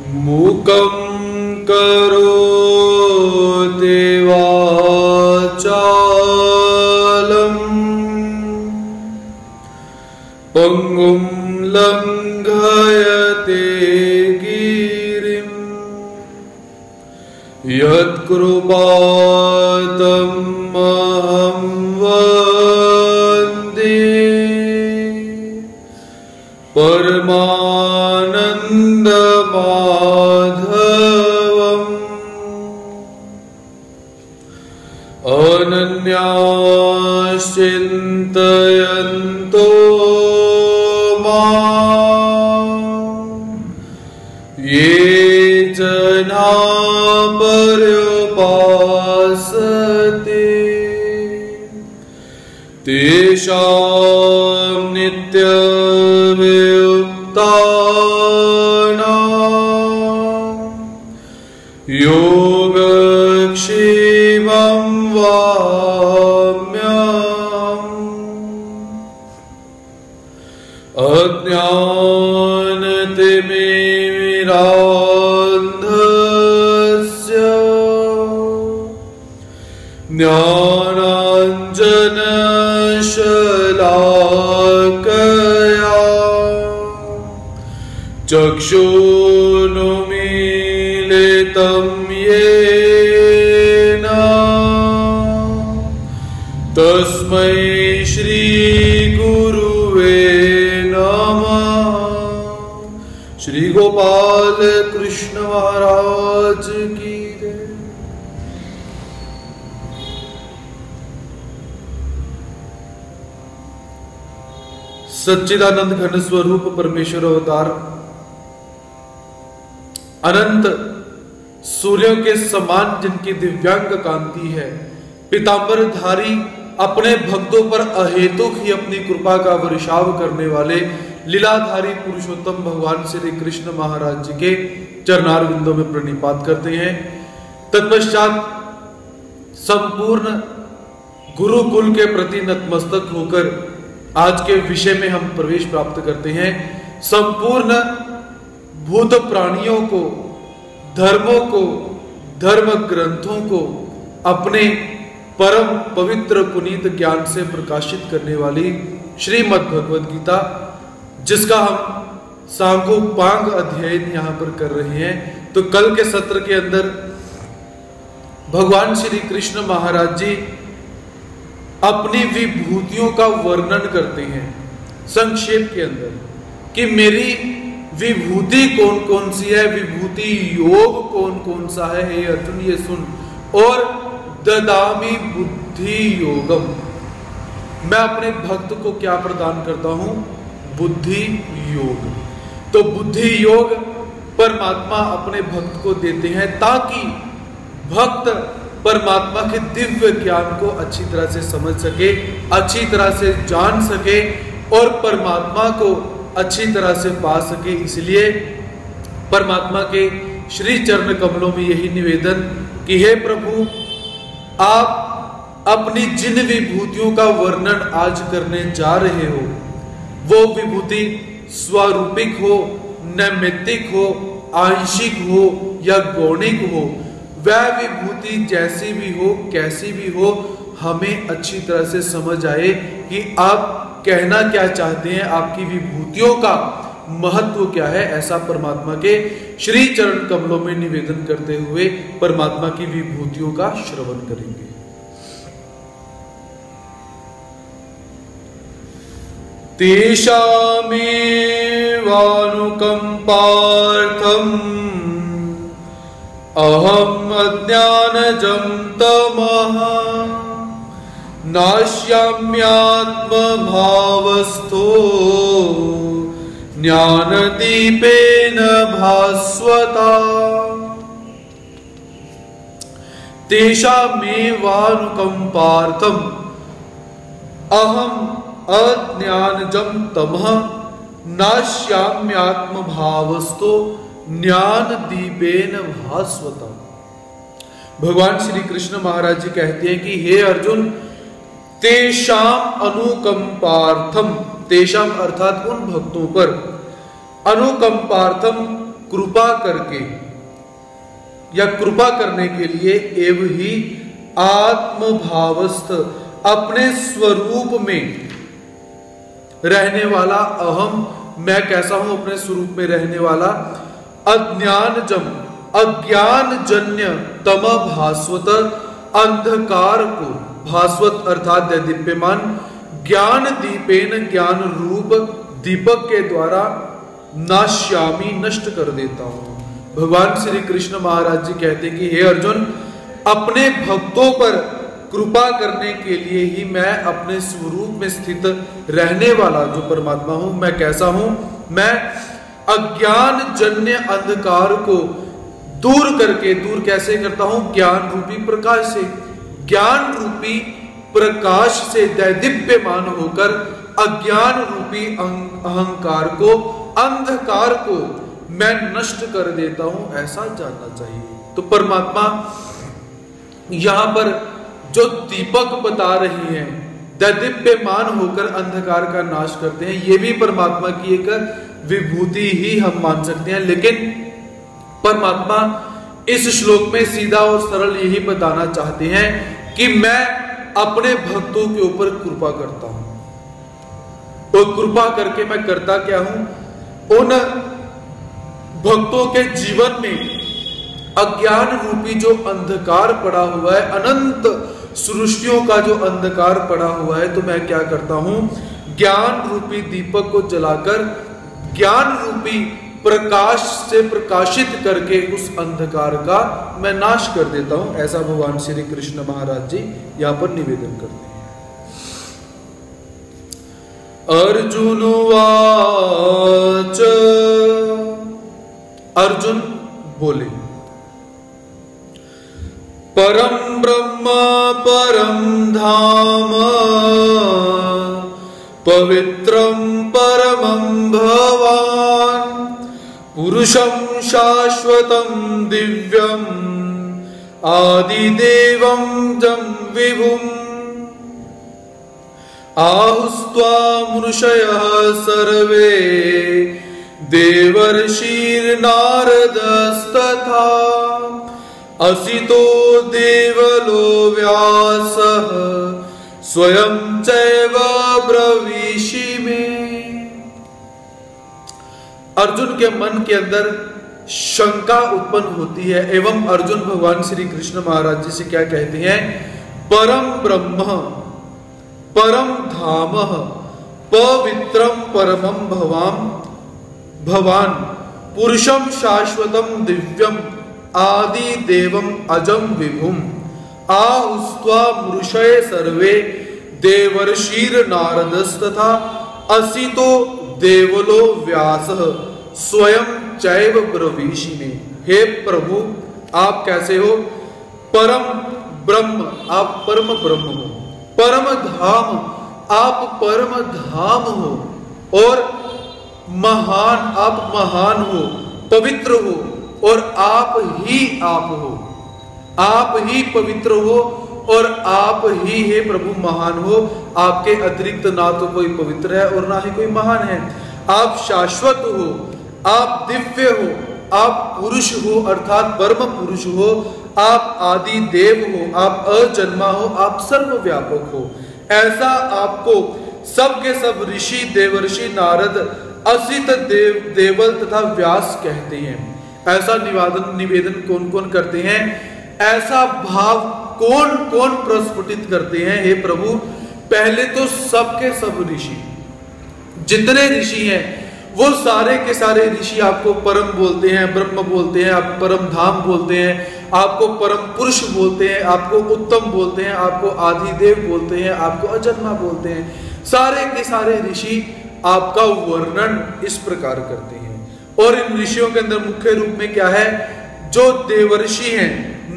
मूकं करोति वाचालं पंगुं लंघयते गिरिं यत्कृपातमहं वन्दे परमानन्दमाधवम् अनन्याश्चिन्तयन्तो ये जना पर्युपासते तेषां नित्यवियुक्तानां योगक्षेमं वाम्यहम्। अज्ञानतिमिरान्धस्य ज्ञानाञ्जनशलाकया चक्षुरुन्मीलितं येन तस्मै श्रीगुरुवे नमः। श्री गोपाल कृष्ण महाराज की जय। सच्चिदानंद घन स्वरूप परमेश्वर अवतार अनंत सूर्यों के समान जिनकी दिव्यांग कांति है, पीतांबरधारी अपने भक्तों पर अहेतुक ही अपनी कृपा का वर्षाव करने वाले लीलाधारी पुरुषोत्तम भगवान श्री कृष्ण महाराज जी के चरणार बिंदों में प्रणिपात करते हैं। तत्पश्चात संपूर्ण गुरुकुल के प्रति नतमस्तक होकर आज के विषय में हम प्रवेश प्राप्त करते हैं। संपूर्ण भूत प्राणियों को, धर्मों को, धर्म ग्रंथों को अपने परम पवित्र पुनीत ज्ञान से प्रकाशित करने वाली श्रीमद् भगवद गीता, जिसका हम सांगोपांग अध्ययन यहां पर कर रहे हैं। तो कल के सत्र के अंदर भगवान श्री कृष्ण महाराज जी अपनी विभूतियों का वर्णन करते हैं संक्षेप के अंदर कि मेरी विभूति कौन कौन सी है, विभूति योग कौन कौन सा है। हे अर्जुन ये सुन। और ददामि बुद्धि योगम, मैं अपने भक्त को क्या प्रदान करता हूं? बुद्धि योग। तो बुद्धि योग परमात्मा अपने भक्त को देते हैं ताकि भक्त परमात्मा के दिव्य ज्ञान को अच्छी तरह से समझ सके, अच्छी तरह से जान सके और परमात्मा को अच्छी तरह से पा सके। इसलिए परमात्मा के श्री चरण कमलों में यही निवेदन कि हे प्रभु, आप अपनी जिन विभूतियों का वर्णन आज करने जा रहे हो, वो विभूति स्वरूपिक हो, नैमित्तिक हो, आंशिक हो या गौणिक हो, वह विभूति जैसी भी हो, कैसी भी हो, हमें अच्छी तरह से समझ आए कि आप कहना क्या चाहते हैं, आपकी विभूतियों का महत्व क्या है। ऐसा परमात्मा के श्री चरण कमलों में निवेदन करते हुए परमात्मा की विभूतियों का श्रवण करेंगे। तेषामेवानुकंपार्थम् अहम् अज्ञानजं तमः नाश्याम्यात्मभावस्थो ज्ञानदीपेन भास्वता। तेषामेवानुकंपार्थम् अहम् अज्ञानजं तमः नाश्याम्यात्मभावस्थो ज्ञान दीपेन भास्वता। भगवान श्री कृष्ण महाराज जी कहते हैं कि हे अर्जुन, तेषाम अनुकंपार्थम, तेषाम अर्थात उन भक्तों पर, अनुकंपार्थम कृपा करके या कृपा करने के लिए एवं ही आत्मभावस्थ अपने स्वरूप में रहने वाला अहम, मैं कैसा हूं अपने स्वरूप में रहने वाला, अज्ञान जन्य तम भास्वत अंधकार को, भास्वत अर्थात दैदीप्यमान, ज्ञान दीपेन ज्ञान रूप दीपक के द्वारा नाश्यामी नष्ट कर देता हूं। भगवान श्री कृष्ण महाराज जी कहते हैं कि हे अर्जुन, अपने भक्तों पर कृपा करने के लिए ही मैं अपने स्वरूप में स्थित रहने वाला जो परमात्मा हूं, मैं कैसा हूं, मैं अज्ञान जन्य अंधकार को दूर करके, दूर कैसे करता हूं, ज्ञान रूपी प्रकाश से, ज्ञान रूपी प्रकाश से दैदीप्यमान होकर अज्ञान रूपी अहंकार को, अंधकार को मैं नष्ट कर देता हूं, ऐसा जानना चाहिए। तो परमात्मा यहां पर जो दीपक बता रही हैं, दैदीप्यमान होकर अंधकार का नाश करते हैं, ये भी परमात्मा की एक विभूति ही हम मान सकते हैं। लेकिन परमात्मा इस श्लोक में सीधा और सरल यही बताना चाहते हैं कि मैं अपने भक्तों के ऊपर कृपा करता हूं, और कृपा करके मैं करता क्या हूं, उन भक्तों के जीवन में अज्ञान रूपी जो अंधकार पड़ा हुआ है, अनंत सृष्टियों का जो अंधकार पड़ा हुआ है, तो मैं क्या करता हूं, ज्ञान रूपी दीपक को जलाकर ज्ञान रूपी प्रकाश से प्रकाशित करके उस अंधकार का मैं नाश कर देता हूं। ऐसा भगवान श्री कृष्ण महाराज जी यहां पर निवेदन करते हैं। अर्जुन वाच, अर्जुन बोले, परम ब्रह्म परम धाम पवित्रम परमं भवान पुरुषं शाश्वतं दिव्यं आदिदेवं जं विभुम् आहुस्त्वामृषयः सर्वे देवर्षिर्नारदस्तथा असितो देवलो व्यासः स्वयं चैव ब्रवीषि में। अर्जुन के मन के अंदर शंका उत्पन्न होती है, एवं अर्जुन भगवान श्री कृष्ण महाराज जी से क्या कहते हैं, परम ब्रह्म परम धाम पवित्रम परमं भवान पुरुषम शाश्वतम दिव्यम आदि देवम अजम विभुम आहुस्त्वा मृषये सर्वे देवर्षिर नारदस्तथा असितो देवलो व्यासः स्वयं चैव ब्रवीषि में। हे प्रभु, आप कैसे हो, परम ब्रह्म, आप परम ब्रह्म हो, परम धाम, आप परम धाम हो, और महान, आप महान हो, पवित्र हो, और आप ही हो, आप ही पवित्र हो, और आप ही हे प्रभु महान हो। आपके अतिरिक्त ना तो कोई पवित्र है और ना ही कोई महान है। आप शाश्वत हो, आप दिव्य हो, आप पुरुष हो अर्थात परम पुरुष हो, आप आदि देव हो, आप अजन्मा हो, आप सर्वव्यापक हो। ऐसा आपको सबके सब ऋषि, देवर्षि, नारद, असित देवल तथा व्यास कहते हैं। ऐसा निवेदन कौन कौन करते हैं, ऐसा भाव कौन कौन प्रस्फुटित करते हैं, हे प्रभु। पहले तो सबके सब ऋषि, जितने ऋषि हैं वो सारे के सारे ऋषि आपको परम बोलते हैं, ब्रह्म बोलते हैं, आप परम धाम बोलते हैं, आपको परम पुरुष बोलते हैं, आपको उत्तम बोलते हैं, आपको आदिदेव बोलते हैं, आपको अजन्मा बोलते हैं। सारे के सारे ऋषि आपका वर्णन इस प्रकार करते हैं। और इन ऋषियों के अंदर मुख्य रूप में क्या है, जो देवर्षि हैं,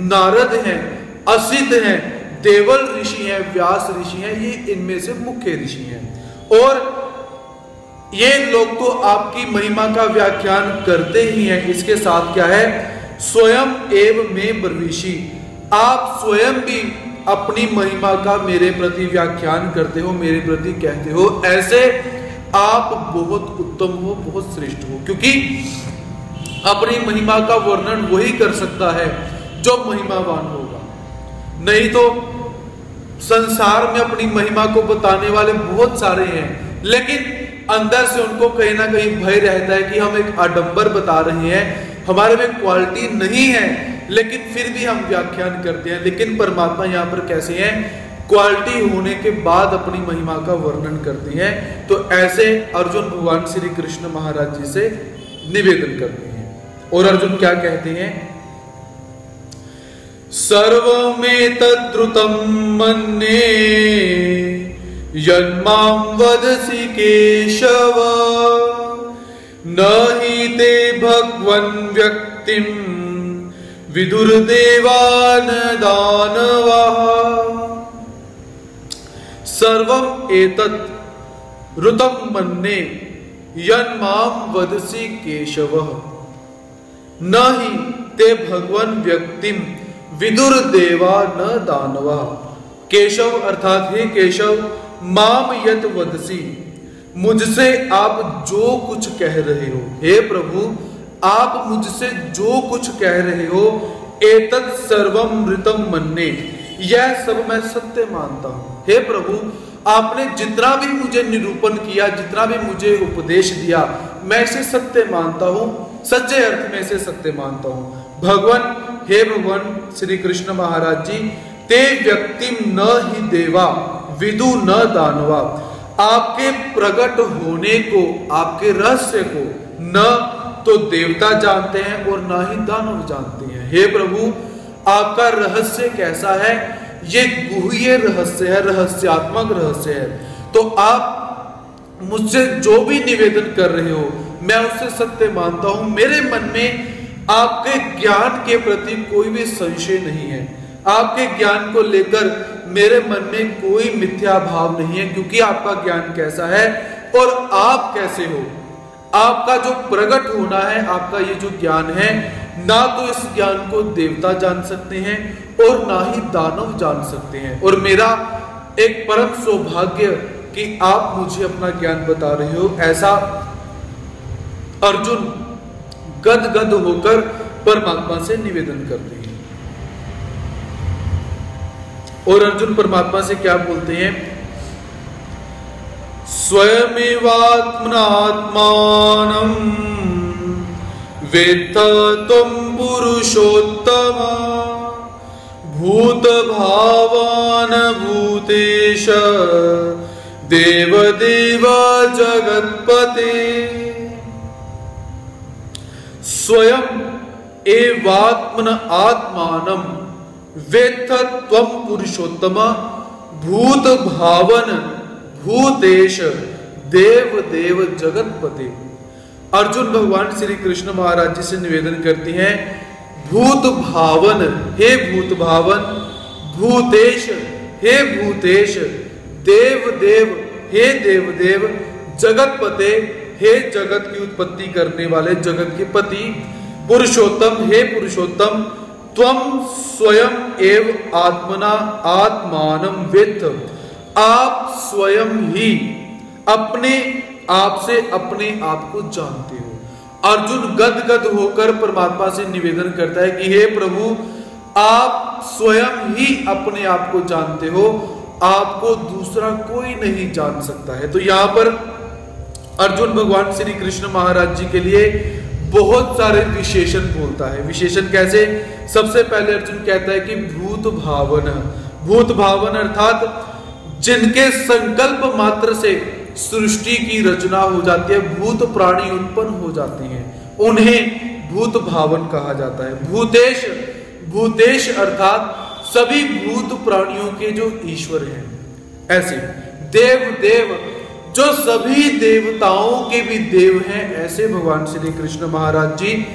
नारद हैं, असित हैं, देवल ऋषि हैं, व्यास ऋषि हैं, ये इनमें से मुख्य ऋषि हैं। और ये लोग तो आपकी महिमा का व्याख्यान करते ही हैं, इसके साथ क्या है, स्वयं एव में ब्रवीषि, आप स्वयं भी अपनी महिमा का मेरे प्रति व्याख्यान करते हो, मेरे प्रति कहते हो, ऐसे आप बहुत उत्तम हो, बहुत श्रेष्ठ हो। क्योंकि अपनी महिमा का वर्णन वही कर सकता है जो महिमावान होगा। नहीं तो संसार में अपनी महिमा को बताने वाले बहुत सारे हैं, लेकिन अंदर से उनको कहीं ना कहीं भय रहता है कि हम एक आडंबर बता रहे हैं, हमारे में क्वालिटी नहीं है, लेकिन फिर भी हम व्याख्यान करते हैं। लेकिन परमात्मा यहाँ पर कैसे हैं, क्वालिटी होने के बाद अपनी महिमा का वर्णन करते हैं। तो ऐसे अर्जुन भगवान श्री कृष्ण महाराज जी से निवेदन करते हैं। और अर्जुन क्या कहते हैं, सर्वमेतद्रुतं मन्ये यन्मां वदसि केशव न हि ते भगवन् व्यक्तिं विदुर्देवान् दानवाः। सर्वम् एतत् ऋतं मन्ये यन्मां वदसि केशव न हि ते भगवन् व्यक्तिं विदुर्देवा न दानवा। केशव अर्थात हे केशव, माम यत वदसी, मुझसे आप जो कुछ कह रहे हो, हे प्रभु आप मुझसे जो कुछ कह रहे हो, एतत् सर्वम ऋतम मन्ये, यह सब मैं सत्य मानता हूं। हे प्रभु आपने जितना भी मुझे निरूपण किया, जितना भी मुझे उपदेश दिया, मैं इसे सत्य मानता हूं, सच्चे अर्थ में इसे सत्य मानता हूं। भगवान, हे भगवान श्री कृष्ण महाराज जी, ते व्यक्तिम न ही देवा विदु न दानवा, आपके प्रकट होने को, आपके रहस्य को न तो देवता जानते हैं और न ही दानव जानते हैं। हे प्रभु आपका रहस्य कैसा है, ये गुह्य रहस्य है, रहस्यात्मक रहस्य है। तो आप मुझसे जो भी निवेदन कर रहे हो मैं उससे सत्य मानता हूं। मेरे मन में आपके ज्ञान के प्रति कोई भी संशय नहीं है, आपके ज्ञान को लेकर मेरे मन में कोई मिथ्या भाव नहीं है, क्योंकि आपका ज्ञान कैसा है और आप कैसे हो, आपका जो प्रकट होना है, आपका ये जो ज्ञान है, ना तो इस ज्ञान को देवता जान सकते हैं और ना ही दानव जान सकते हैं। और मेरा एक परम सौभाग्य कि आप मुझे अपना ज्ञान बता रहे हो। ऐसा अर्जुन गदगद होकर परमात्मा से निवेदन करते हैं। और अर्जुन परमात्मा से क्या बोलते हैं, स्वयमेवात्मनात्मानं वेत्थ त्वं पुरुषोत्तम भूत भावान भूतेश देवदेव जगत्पते। स्वयं एवात्मन आत्मानं वेत्थ त्वं पुरुषोत्तम भूत भावन भूतेश देव देव जगतपते। अर्जुन भगवान श्री कृष्ण महाराज जी से निवेदन करती हैं, भूत भावन हे भूत भावन, भूतेश हे भूतेश, देव देव हे देव देव, जगतपते हे जगत की उत्पत्ति करने वाले, जगत के पति, पुरुषोत्तम हे पुरुषोत्तम, त्वं स्वयं एव आत्मना आत्मानं वेत्थ, आप स्वयं ही अपने आप से अपने आप को जानते हो। अर्जुन गदगद होकर परमात्मा से निवेदन करता है कि हे प्रभु आप स्वयं ही अपने आप को जानते हो, आपको दूसरा कोई नहीं जान सकता है। तो यहां पर अर्जुन भगवान श्री कृष्ण महाराज जी के लिए बहुत सारे विशेषण बोलता है। विशेषण कैसे, सबसे पहले अर्जुन कहता है कि भूत भावन, भूत भावन अर्थात जिनके संकल्प मात्र से सृष्टि की रचना हो जाती है, भूत प्राणी उत्पन्न हो जाते हैं, उन्हें भूत भावन कहा जाता है। भूतेश, भूतेश अर्थात सभी भूत प्राणियों के जो ईश्वर हैं, ऐसे देव देव जो सभी देवताओं के भी देव हैं, ऐसे भगवान श्री कृष्ण महाराज जी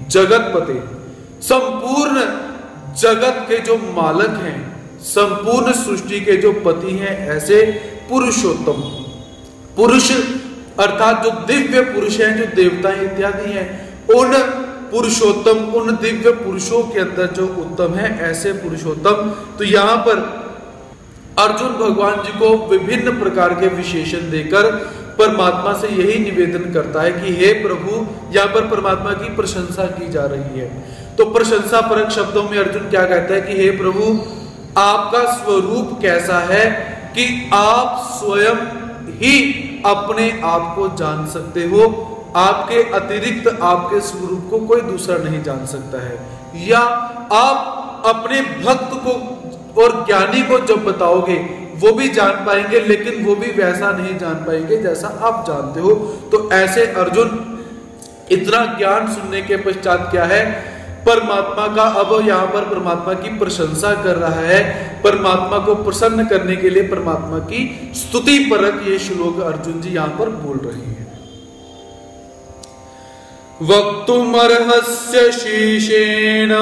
जगतपते, संपूर्ण जगत के जो मालक हैं, संपूर्ण सृष्टि के जो पति हैं, ऐसे पुरुषोत्तम, पुरुष अर्थात जो दिव्य पुरुष हैं, जो देवता इत्यादि हैं, उन पुरुषोत्तम, उन दिव्य पुरुषों के अंदर जो उत्तम है, ऐसे पुरुषोत्तम। तो यहां पर अर्जुन भगवान जी को विभिन्न प्रकार के विशेषण देकर परमात्मा से यही निवेदन करता है कि हे प्रभु, यहाँ पर परमात्मा की प्रशंसा की जा रही है। तो प्रशंसा परक शब्दों में अर्जुन क्या कहता है कि हे प्रभु, आपका स्वरूप कैसा है कि आप स्वयं ही अपने आप को जान सकते हो, आपके अतिरिक्त आपके स्वरूप को कोई दूसरा नहीं जान सकता है। या आप अपने भक्त को और ज्ञानी को जब बताओगे वो भी जान पाएंगे, लेकिन वो भी वैसा नहीं जान पाएंगे जैसा आप जानते हो। तो ऐसे अर्जुन इतना ज्ञान सुनने के पश्चात क्या है, परमात्मा का अब यहाँ पर परमात्मा की प्रशंसा कर रहा है। परमात्मा को प्रसन्न करने के लिए परमात्मा की स्तुति परक ये श्लोक अर्जुन जी यहाँ पर बोल रहे हैं। वक्तुमर्हस्य शेषेण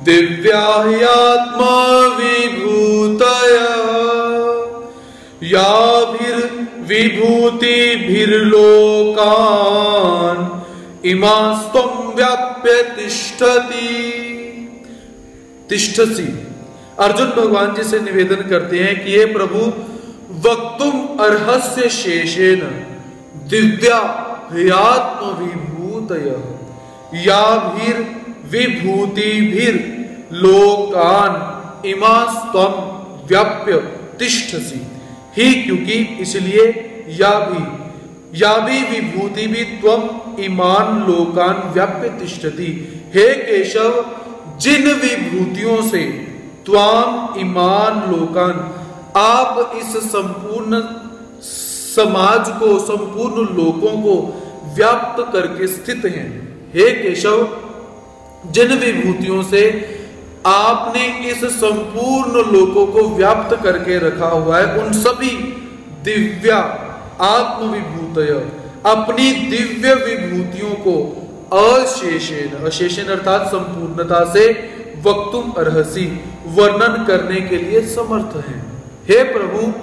दिव्याह्यात्मा विभूतया याभिर्विभूतिभिर्लोकान् इमास्त्वं व्याप्य तिष्ठसि। अर्जुन भगवान जी से निवेदन करते हैं कि हे प्रभु, वक्तुम अर्हस्य शेषेण दिव्या ह्यात्म विभूतयः याभिर्विभूतिभिर्लोकान् इमास्त्वं व्याप्य तिष्ठसि। ही क्योंकि इसलिए या भी विभूति भी त्वम ईमान लोकान व्याप्य तिष्ठति। हे केशव, जिन विभूतियों से त्वाम ईमान लोकान, आप इस संपूर्ण समाज को, संपूर्ण लोकों को व्याप्त करके स्थित हैं। हे केशव, जिन विभूतियों से आपने इस संपूर्ण लोकों को व्याप्त करके रखा हुआ है, उन सभी दिव्या आत्मविभूतय, अपनी दिव्य विभूतियों को अशेषेण, अशेषेण अर्थात संपूर्णता से, वक्तुम अर्हसि, वर्णन करने के लिए समर्थ है। हे प्रभु,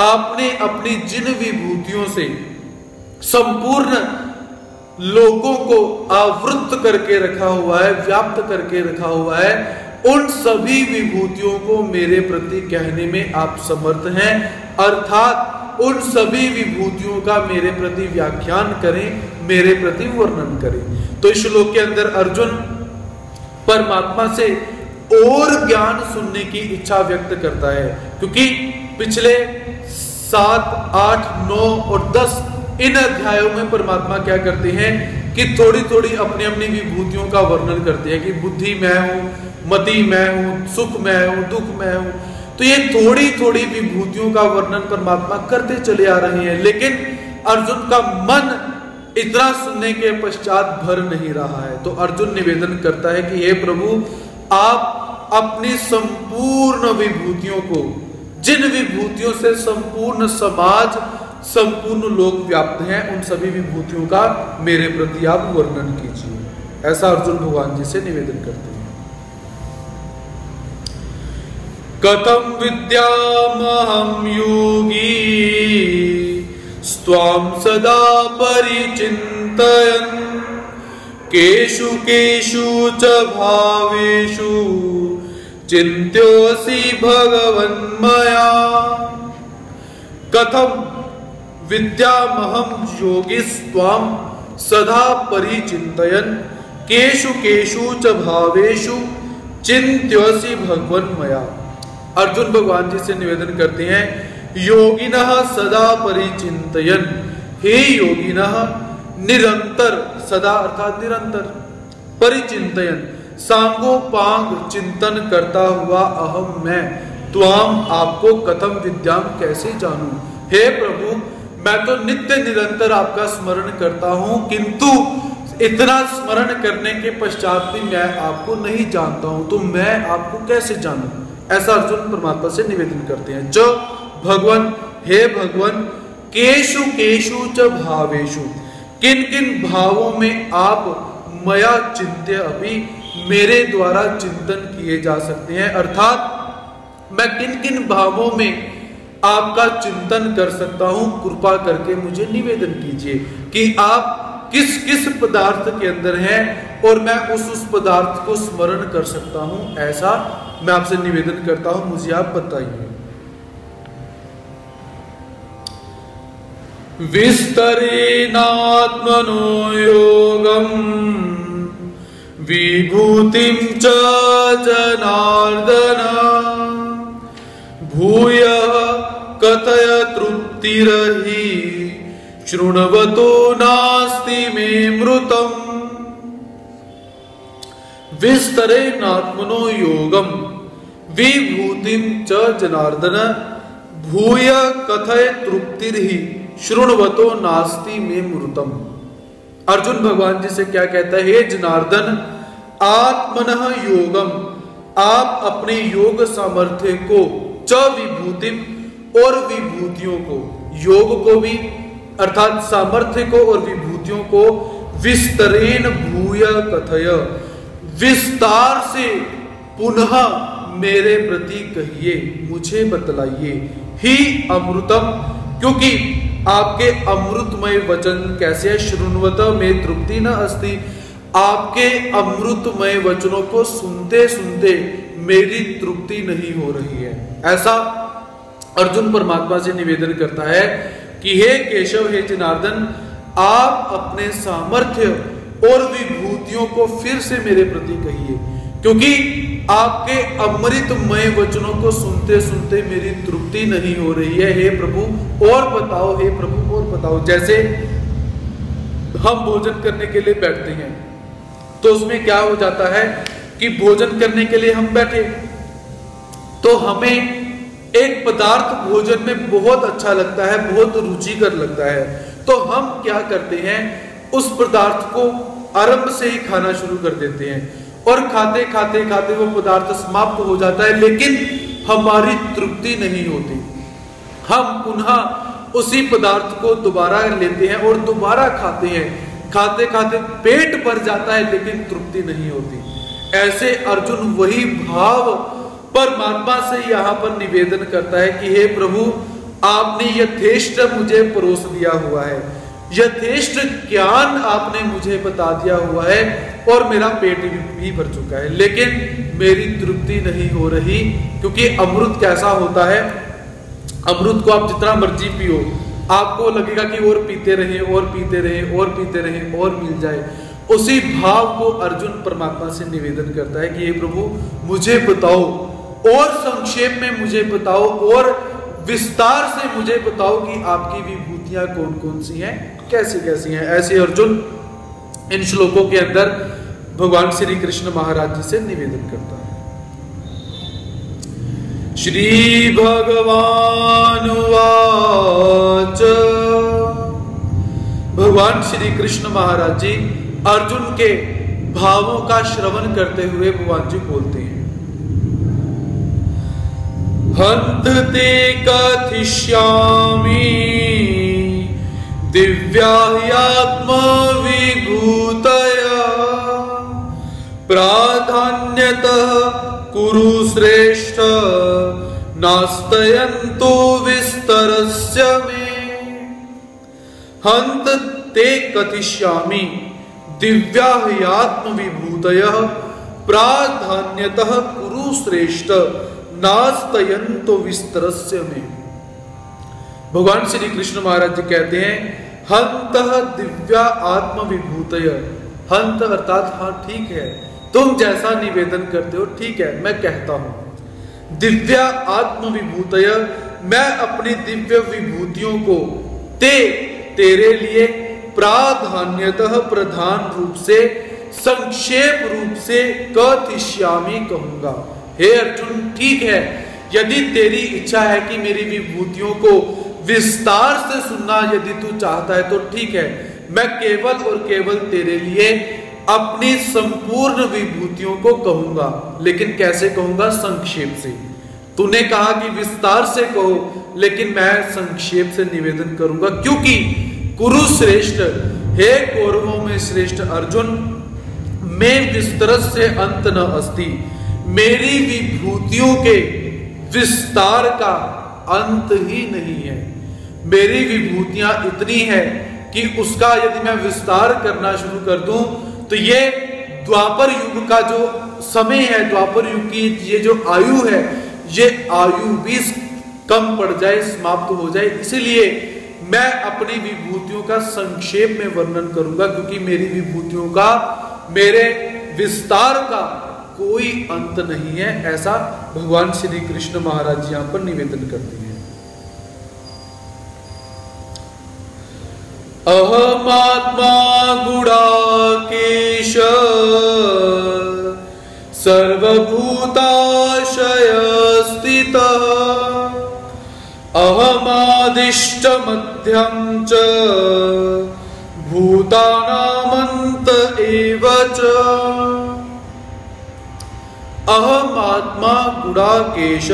आपने अपनी जिन विभूतियों से संपूर्ण लोगों को आवृत्त करके रखा हुआ है, व्याप्त करके रखा हुआ है, उन सभी विभूतियों को मेरे प्रति कहने में आप समर्थ हैं। अर्थात उन सभी विभूतियों का मेरे प्रति व्याख्यान करें, मेरे प्रति वर्णन करें। तो इस श्लोक के अंदर अर्जुन परमात्मा से और ज्ञान सुनने की इच्छा व्यक्त करता है, क्योंकि पिछले 7, 8, 9 और 10 इन अध्यायों में परमात्मा क्या करते हैं कि थोड़ी थोड़ी अपनी अपनी विभूतियों का वर्णन करते हैं कि बुद्धि मैं हूं, मति मैं हूं, सुख मैं हूं, दुख मैं हूं। तो ये थोड़ी थोड़ी विभूतियों का वर्णन परमात्मा करते चले आ रहे हैं, लेकिन अर्जुन का मन इतना सुनने के पश्चात भर नहीं रहा है। तो अर्जुन निवेदन करता है कि हे प्रभु, आप अपनी संपूर्ण विभूतियों को, जिन विभूतियों से संपूर्ण समाज, संपूर्ण लोक व्याप्त हैं, उन सभी विभूतियों का मेरे प्रति आप वर्णन कीजिए। ऐसा अर्जुन भगवान जी से निवेदन करते हैं। कथम विद्यामहं योगी स्वाम सदा परिचिन्तयन् केषु केषु च भावेषु चिन्त्योऽसि भगवन्मया। कथम विद्यामहं योगी स्वाम सदा परिचिन्तयन् केषु केषु च भावेषु चिन्त्योऽसि भगवन्मया। अर्जुन भगवान जी से निवेदन करते हैं, योगिनः सदा परिचिन्तयन्, हे योगिनः, निरंतर, सदा अर्थात निरंतर, परिचिन्तयन् सांगोपांग चिंतन करता हुआ अहम मैं त्वाम आपको कथम विद्याम कैसे जानूं। हे प्रभु, मैं तो नित्य निरंतर आपका स्मरण करता हूं, किंतु इतना स्मरण करने के पश्चात भी मैं आपको नहीं जानता हूं, तो मैं आपको कैसे जानूं। ऐसा अर्जुन परमात्मा से निवेदन करते हैं। जो भगवान, हे भगवान, केशु केशु च भावेशु, किन किन भावों में आप मया चिंत्य अभी, मेरे द्वारा चिंतन किए जा सकते हैं। अर्थात मैं किन किन भावों में आपका चिंतन कर सकता हूं, कृपा करके मुझे निवेदन कीजिए कि आप किस किस पदार्थ के अंदर हैं और मैं उस पदार्थ को स्मरण कर सकता हूं। ऐसा मैं आपसे निवेदन करता हूं, मुझे आप बताइए। विस्तरेणात्मनो योगम् विभूतिं च जनार्दन भूयः कथय तृप्तिरहि शृण्वतो नास्ति मे मृतम्। विस्तरेणात्मनो योगम विभूतिं च जनार्दन भूय कथय तृप्तिर्हि शृण्वतो नास्ति मे मृतम्। अर्जुन भगवान जी से क्या कहता है? हे जनार्दन, आत्मनः योगम, आप अपने योग सामर्थ्य को, च विभूतिम, और विभूतियों को, योग को भी अर्थात सामर्थ्य को और विभूतियों को, विस्तरेण भूय कथय, विस्तार से पुनः मेरे प्रति कहिए, मुझे बतलाइए। ही अमृतम, क्योंकि आपके अमृतमय वचन कैसे है? शृण्वत में तृप्ति न अस्ति, आपके अमृतमय वचनों को सुनते सुनते मेरी तृप्ति नहीं हो रही है। ऐसा अर्जुन परमात्मा से निवेदन करता है कि हे केशव, हे जनार्दन, आप अपने सामर्थ्य और विभूतियों को फिर से मेरे प्रति कहिए, क्योंकि आपके अमृतमय वचनों को सुनते सुनते मेरी तृप्ति नहीं हो रही है। हे प्रभु और बताओ, हे प्रभु और बताओ। जैसे हम भोजन करने के लिए बैठते हैं तो उसमें क्या हो जाता है कि भोजन करने के लिए हम बैठे तो हमें एक पदार्थ भोजन में बहुत अच्छा लगता है, बहुत रुचिकर लगता है, तो हम क्या करते हैं? उस पदार्थ को आरंभ से ही खाना शुरू कर देते हैं और खाते खाते खाते वो पदार्थ समाप्त हो जाता है, लेकिन हमारी तृप्ति नहीं होती। हम पुनः उसी पदार्थ को दोबारा लेते हैं और दोबारा खाते हैं, खाते खाते पेट भर जाता है लेकिन तृप्ति नहीं होती। ऐसे अर्जुन वही भाव परमात्मा से यहाँ पर निवेदन करता है कि हे प्रभु, आपने यथेष्ट मुझे परोस दिया हुआ है, यथेष्ट ज्ञान आपने मुझे बता दिया हुआ है और मेरा पेट भी भर चुका है, लेकिन मेरी तृप्ति नहीं हो रही। क्योंकि अमृत कैसा होता है? अमृत को आप जितना मर्जी पियो, आपको लगेगा कि और पीते रहे और पीते रहे और पीते रहे और मिल जाए। उसी भाव को अर्जुन परमात्मा से निवेदन करता है कि हे प्रभु, मुझे बताओ और संक्षेप में मुझे बताओ और विस्तार से मुझे बताओ कि आपकी विभूतियां कौन कौन सी हैं, कैसी कैसी हैं। ऐसे अर्जुन इन श्लोकों के अंदर भगवान श्री कृष्ण महाराज जी से निवेदन करता है। श्री भगवान वाच, भगवान श्री कृष्ण महाराज जी अर्जुन के भावों का श्रवण करते हुए भगवान जी बोलते हैं, हन्त ते कथिष्यामि दिव्या ह्यात्मविभूतया प्राधान्यतः कुरु श्रेष्ठ नास्तयन्तो विस्तरस्य मे। हन्त ते कथिष्यामि दिव्या ह्यात्मविभूतयः प्राधान्यतः कुरु श्रेष्ठ नास्तयन्तो विस्तरस्य मे। भगवान श्री कृष्ण महाराज जी कहते हैं, हंत दिव्या आत्म विभूतय। हंत अर्थात हाँ ठीक है, तुम जैसा निवेदन करते हो ठीक है, मैं कहता हूं। दिव्या आत्म विभूतय, मैं अपनी दिव्य विभूतियों को तेरे लिए प्राधान्यतः प्रधान रूप से, संक्षेप रूप से कथिष्यामि कहूंगा। हे अर्जुन, ठीक है, यदि तेरी इच्छा है कि मेरी विभूतियों को विस्तार से सुनना यदि तू चाहता है तो ठीक है, मैं केवल और केवल तेरे लिए अपनी संपूर्ण विभूतियों को कहूंगा। लेकिन कैसे कहूंगा? संक्षेप से। तूने कहा कि विस्तार से कहो, लेकिन मैं संक्षेप से निवेदन करूंगा, क्योंकि कुरु श्रेष्ठ, हे कौरवों में श्रेष्ठ अर्जुन, मैं विस्तरस से अंत न अस्ति, मेरी विभूतियों के विस्तार का अंत ही नहीं है। मेरी विभूतियां इतनी है कि उसका यदि मैं विस्तार करना शुरू कर दूं तो ये द्वापर युग का जो समय है, द्वापर युग की ये जो आयु है, ये आयु भी कम पड़ जाए, समाप्त हो जाए। इसीलिए मैं अपनी विभूतियों का संक्षेप में वर्णन करूंगा, क्योंकि मेरी विभूतियों का, मेरे विस्तार का कोई अंत नहीं है। ऐसा भगवान श्री कृष्ण महाराज जी यहां पर निवेदन करते हैं। अहमात्मा गुडाकेश सर्वभूताशय स्थितः अहमादिष्ट मध्यम च भूतानामंत एव च। अहमात्मा गुडाकेश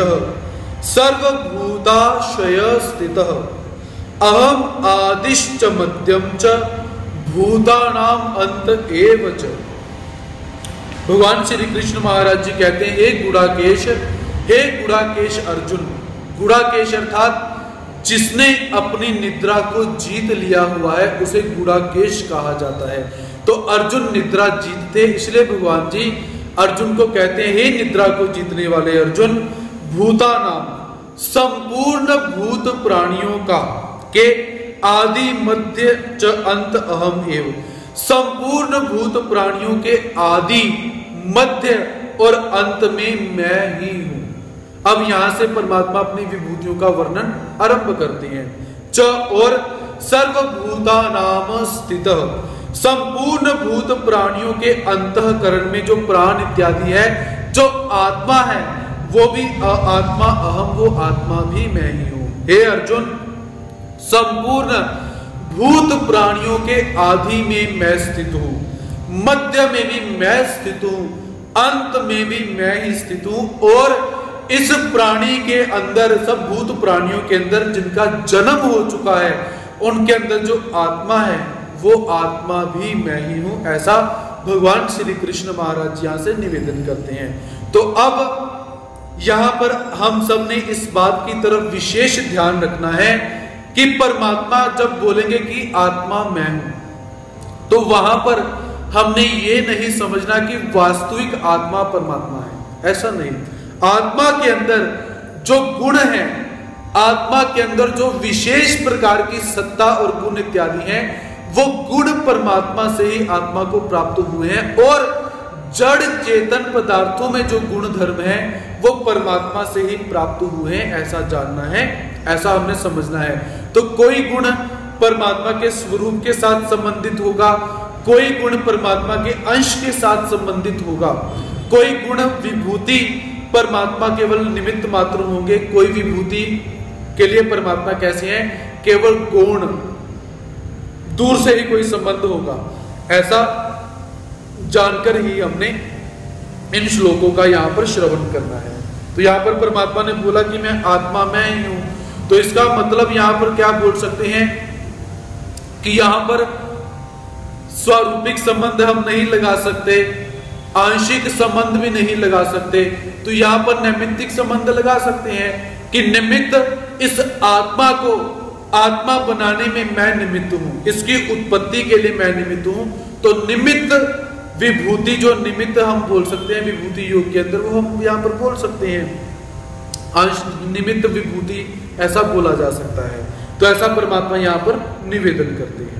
सर्वभूताशय स्थितः अहम आदिश्च मध्यम च भूतानाम अंत एव च। भगवान श्री कृष्ण महाराज जी कहते हैं, हे गुडाकेश अर्जुन। गुडाकेश अर्थात जिसने अपनी निद्रा को जीत लिया हुआ है उसे गुडाकेश कहा जाता है। तो अर्जुन निद्रा जीतते, इसलिए भगवान जी अर्जुन को कहते हैं, हे निद्रा को जीतने वाले अर्जुन, भूतानाम संपूर्ण भूत प्राणियों का के आदि मध्य च अंत अहम एव। संपूर्ण भूत प्राणियों के आदि मध्य और अंत में मैं ही हूं। अब यहां से परमात्मा अपनी विभूतियों का वर्णन आरंभ करते हैं। च और सर्वभूतानाम स्थितः, संपूर्ण भूत प्राणियों के अंतःकरण में जो प्राण इत्यादि है, जो आत्मा है, वो भी आत्मा अहम, वो आत्मा भी मैं ही हूं। हे अर्जुन, संपूर्ण भूत प्राणियों के आदि में मैं स्थित हूं, मध्य में भी मैं स्थित हूं, अंत में भी मैं ही स्थित हूं। और इस प्राणी के अंदर, सब भूत प्राणियों के अंदर जिनका जन्म हो चुका है, उनके अंदर जो आत्मा है वो आत्मा भी मैं ही हूं। ऐसा भगवान श्री कृष्ण महाराज यहां से निवेदन करते हैं। तो अब यहां पर हम सब ने इस बात की तरफ विशेष ध्यान रखना है कि परमात्मा जब बोलेंगे कि आत्मा मैं हूं, तो वहां पर हमने ये नहीं समझना कि वास्तविक आत्मा परमात्मा है। ऐसा नहीं। आत्मा के अंदर जो गुण है, आत्मा के अंदर जो विशेष प्रकार की सत्ता और गुण इत्यादि हैं, वो गुण परमात्मा से ही आत्मा को प्राप्त हुए हैं। और जड़ चेतन पदार्थों में जो गुण धर्म है वो परमात्मा से ही प्राप्त हुए हैं। ऐसा जानना है, ऐसा हमने समझना है। तो कोई गुण परमात्मा के स्वरूप के साथ संबंधित होगा, कोई गुण परमात्मा के अंश के साथ संबंधित होगा, कोई गुण विभूति परमात्मा केवल निमित्त मात्र होंगे, कोई विभूति के लिए परमात्मा कैसे हैं, केवल गौण, दूर से ही कोई संबंध होगा। ऐसा जानकर ही हमने इन श्लोकों का यहां पर श्रवण करना है। तो यहां पर परमात्मा ने बोला कि मैं आत्मा मैं ही हूं, तो इसका मतलब यहां पर क्या बोल सकते हैं कि यहां पर स्वारूपिक संबंध हम नहीं लगा सकते, आंशिक संबंध भी नहीं लगा सकते। तो यहां पर नैमित्तिक संबंध लगा सकते हैं कि निमित्त इस आत्मा को आत्मा बनाने में मैं निमित्त हूं, इसकी उत्पत्ति के लिए मैं निमित्त हूं। तो निमित्त विभूति, जो निमित्त हम बोल सकते हैं विभूति योग के अंदर, वो हम यहां पर बोल सकते हैं अंश निमित्त विभूति, ऐसा बोला जा सकता है। तो ऐसा परमात्मा यहां पर निवेदन करते हैं।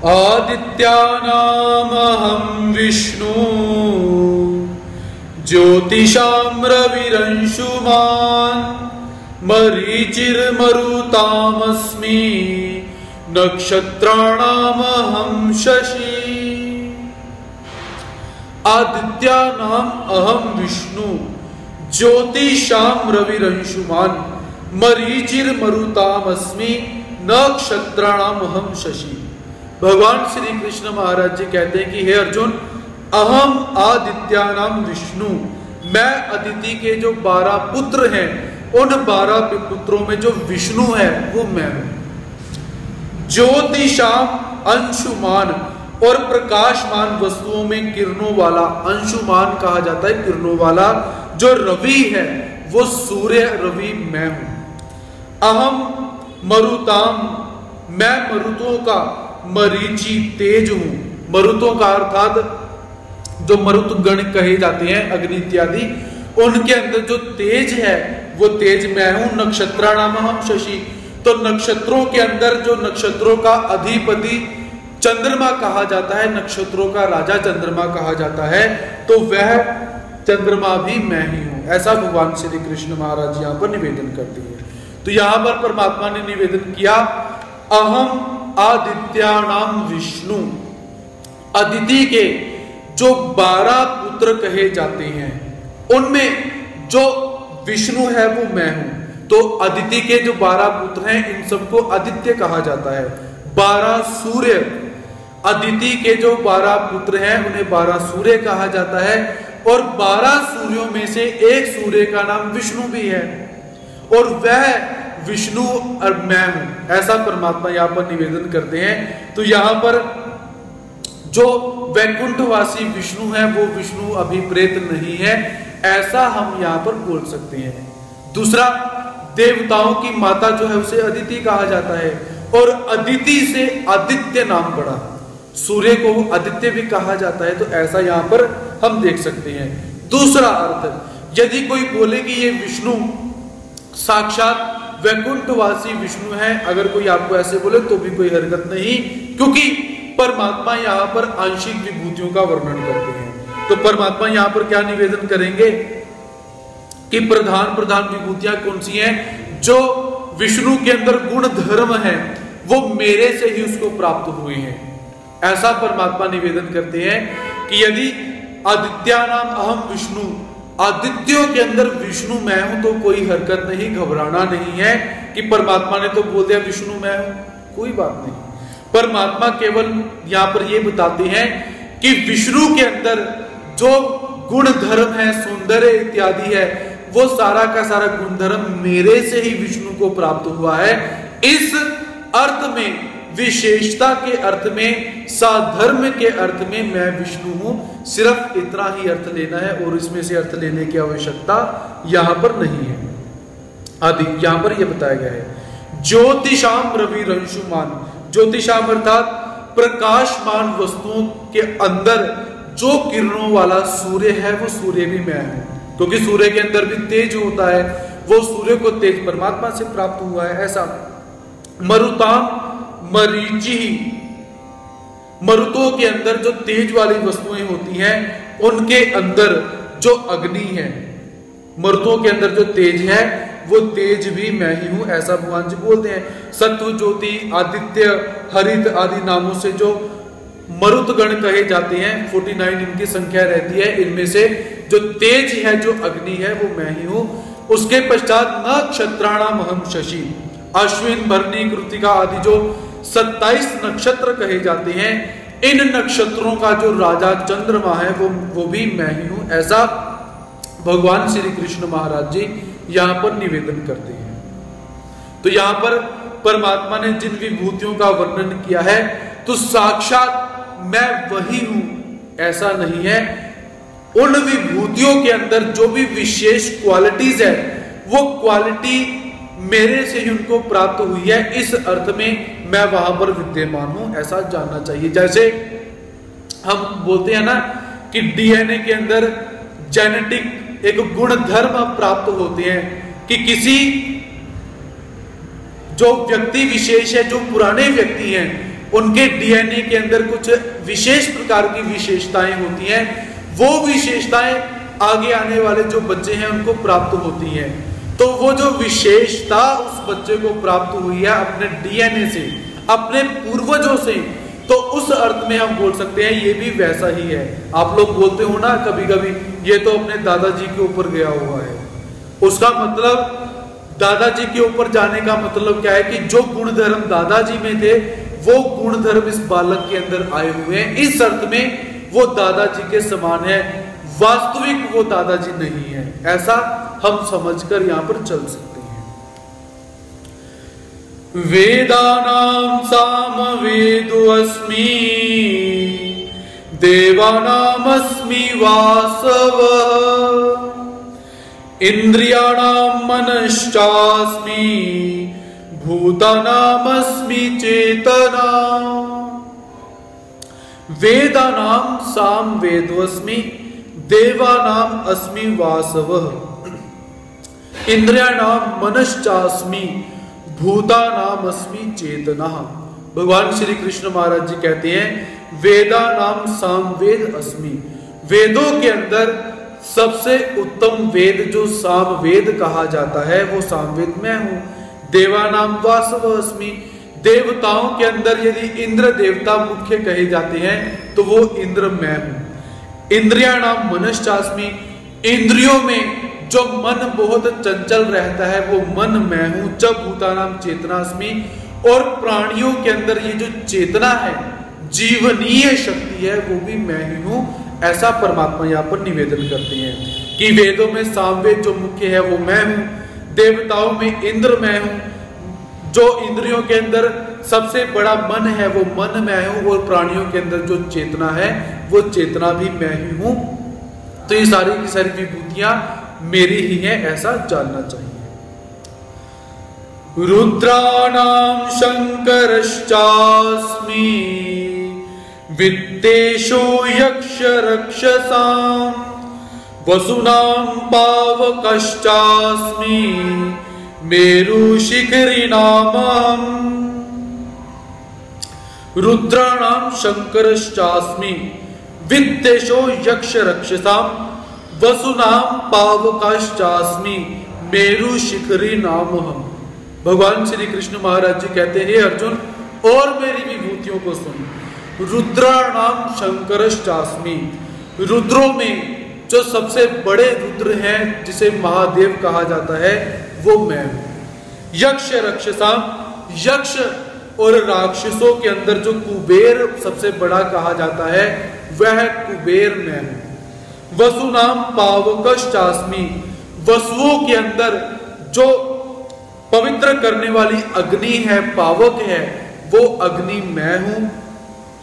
आदित्यानामहं विष्णु ज्योतिषां रविरंशुमान् मरीचिर्मरुतामस्मि नक्षत्राणामहं शशि। आदित्यानाम अहम विष्णु ज्योतिषां रविरंशुमान् मरीचिर्मरुतामस्मि नक्षत्राणामहं शशि। भगवान श्री कृष्ण महाराज जी कहते हैं कि हे अर्जुन, अहम आदित्यानाम विष्णु, मैं अदिति के जो 12 पुत्र हैं, उन 12 पुत्रों में जो विष्णु है वो मैं हूं। ज्योतिषाम अंशुमान, और प्रकाशमान वस्तुओं में किरणों वाला, अंशुमान कहा जाता है किरणों वाला। जो रवि है वो सूर्य रवि मैं हूं। अहम मरुताम, मैं मरुतों का मरीचि तेज हूं। मरुतों का अर्थात जो मरुत गण कहे जाते हैं, अग्नि इत्यादि, उनके अंदर जो तेज है वो तेज मैं हूं। नक्षत्राणाम अहम शशि, तो नक्षत्रों के अंदर जो नक्षत्रों का अधिपति चंद्रमा कहा जाता है, नक्षत्रों का राजा चंद्रमा कहा जाता है, तो वह चंद्रमा भी मैं ही हूं। ऐसा भगवान श्री कृष्ण महाराज यहां पर निवेदन करते हैं। तो यहां पर परमात्मा ने निवेदन किया, अहम आदित्यानाम विष्णु, अदिति के जो 12 पुत्र कहे जाते हैं उनमें जो विष्णु है वो मैं हूं। तो अदिति के जो 12 पुत्र हैं इन सबको आदित्य कहा जाता है। 12 सूर्य, अदिति के जो 12 पुत्र हैं उन्हें 12 सूर्य कहा जाता है, और 12 सूर्यों में से एक सूर्य का नाम विष्णु भी है, और वह विष्णु और मैं हूं। ऐसा परमात्मा यहां पर निवेदन करते हैं। तो यहां पर जो वैकुंठवासी विष्णु है वो विष्णु अभिप्रेत नहीं है, ऐसा हम यहां पर बोल सकते हैं। दूसरा, देवताओं की माता जो है उसे अदिति कहा जाता है, और अदिति से आदित्य नाम पड़ा, सूर्य को आदित्य भी कहा जाता है। तो ऐसा यहां पर हम देख सकते हैं। दूसरा अर्थ, यदि कोई बोले कि ये विष्णु साक्षात वैकुंठवासी विष्णु है, अगर कोई आपको ऐसे बोले तो भी कोई हरकत नहीं, क्योंकि परमात्मा यहां पर आंशिक विभूतियों का वर्णन करते हैं। तो परमात्मा यहां पर क्या निवेदन करेंगे कि प्रधान प्रधान विभूतियां कौन सी हैं, जो विष्णु के अंदर गुण धर्म है वो मेरे से ही उसको प्राप्त हुए हैं। ऐसा परमात्मा निवेदन करते हैं कि यदि आदित्यानाम अहम विष्णु, आदित्यों के अंदर विष्णु मैं हूं, तो कोई हरकत नहीं, घबराना नहीं है कि परमात्मा ने तो बोल दिया विष्णु मैं हूं, कोई बात नहीं। परमात्मा केवल यहां पर यह बताते हैं कि विष्णु के अंदर जो गुण धर्म है, सौंदर्य इत्यादि है, वो सारा का सारा गुण धर्म मेरे से ही विष्णु को प्राप्त हुआ है। इस अर्थ में, विशेषता के अर्थ में, साधर्म के अर्थ में मैं विष्णु हूं, सिर्फ इतना ही अर्थ लेना है, और इसमें से अर्थ लेने की आवश्यकता यहां पर नहीं है। आदि यहां पर यह बताया गया है, ज्योतिषाम रवि रंशुमान, ज्योतिषाम अर्थात प्रकाशमान वस्तुओं के अंदर जो किरणों वाला सूर्य है वो सूर्य भी मैं हूं, क्योंकि सूर्य के अंदर भी तेज होता है, वो सूर्य को तेज परमात्मा से प्राप्त हुआ है। ऐसा मरुताम मरीचि, मरुतों के अंदर जो तेज वाली वस्तुएं होती हैं उनके अंदर जो अग्नि है, मरुतों के अंदर जो तेज है वो तेज भी मैं ही हूं, ऐसा भगवान जी बोलते हैं। सत्व, ज्योति, आदित्य, हरित आदि नामों से जो मरुत गण कहे जाते हैं, 49 इनकी संख्या रहती है, इनमें से जो तेज है, जो अग्नि है, वो मैं ही हूं। उसके पश्चात नक्षत्राणाम अहम शशि, अश्विन, भरणी, कृतिका आदि जो 27 नक्षत्र कहे जाते हैं, इन नक्षत्रों का जो राजा चंद्रमा है वो भी मैं ही हूं। ऐसा भगवान श्री कृष्ण महाराज जी यहां पर निवेदन करते हैं। तो यहां पर परमात्मा ने जिन विभूतियों का वर्णन किया है, तो साक्षात मैं वही हूं ऐसा नहीं है। उन विभूतियों के अंदर जो भी विशेष क्वालिटीज है वो क्वालिटी मेरे से ही उनको प्राप्त हुई है, इस अर्थ में मैं वहां पर विद्यमान हूं, ऐसा जानना चाहिए। जैसे हम बोलते हैं ना कि डीएनए के अंदर जेनेटिक एक गुण धर्म प्राप्त होते हैं, कि किसी जो व्यक्ति विशेष है, जो पुराने व्यक्ति हैं, उनके डीएनए के अंदर कुछ विशेष प्रकार की विशेषताएं होती हैं, वो विशेषताएं आगे आने वाले जो बच्चे हैं उनको प्राप्त होती हैं। तो वो जो विशेषता उस बच्चे को प्राप्त हुई है अपने डीएनए से, अपने पूर्वजों से, तो उस अर्थ में हम बोल सकते हैं ये भी वैसा ही है। आप लोग बोलते हो ना कभी कभी, ये तो अपने दादाजी के ऊपर गया हुआ है। उसका मतलब, दादाजी के ऊपर जाने का मतलब क्या है कि जो गुण धर्म दादाजी में थे वो गुण धर्म इस बालक के अंदर आए हुए हैं। इस अर्थ में वो दादाजी के समान है, वास्तविक वो दादाजी नहीं है, ऐसा हम समझकर यहां पर चल सकते हैं। वेदानां सामवेदो अस्मि, देवानामस्मि वासव, इंद्रियाणां मनश्चास्मि, भूतानामस्मि चेतना। वेदानां सामवेदो अस्मि, देवानाम अस्मि वासव। इंद्रियाणाम मनश्चास्मि भूतानाम अस्मि चेतना। भगवान श्री कृष्ण महाराज जी कहते हैं वेदा नाम सामवेद अस्मि। वेदों के अंदर सबसे उत्तम वेद जो सामवेद कहा जाता है वो सामवेद मैं हूं। देवा नाम वासव अस्मि। देवताओं के अंदर यदि इंद्र देवता मुख्य कहे जाते हैं तो वो इंद्र मैं हूं। इंद्रियाणाम मनश्चास्मि। इंद्रियों में जो मन बहुत चंचल रहता है वो मन मैं हूं। जब भूतानाम चेतनास्मि। और प्राणियों के अंदर ये जो चेतना है, जीवनीय शक्ति है, वो भी मैं ही हूं। ऐसा परमात्मा यहाँ पर निवेदन करते हैं कि वेदों में सामवेद जो मुख्य है वो मैं हूं, देवताओं में इंद्र मैं हूं, जो इंद्रियों के अंदर सबसे बड़ा मन है वो मन मैं हूं, और प्राणियों के अंदर जो चेतना है वो चेतना भी मैं ही हूं। तो ये सारी की सारी विभूतियां मेरी ही हैं, ऐसा जानना चाहिए। रुद्राणाम शंकरश्चास्मि वित्तेषु यक्ष रक्षसां वसुनां पावकश्चास्मि मेरु शिखरिणामहम्। रुद्राणाम शंकरश्चास्मि वित्तेषु यक्ष रक्षसां वसुनाम पावकश्चास्मि मेरु शिखरिणामहम्। भगवान श्री कृष्ण महाराज जी कहते हैं अर्जुन और मेरी विभूतियों को सुन। रुद्राणाम शंकरश्चास्मि। रुद्रों में जो सबसे बड़े रुद्र हैं जिसे महादेव कहा जाता है वो मैं हूं। यक्ष रक्षसां। यक्ष और राक्षसों के अंदर जो कुबेर सबसे बड़ा कहा जाता है वह कुबेर मैं हूं। वसुनाम पावकश्चास्मि। वसुओं के अंदर जो पवित्र करने वाली अग्नि है, पावक है, वो अग्नि मैं हूं।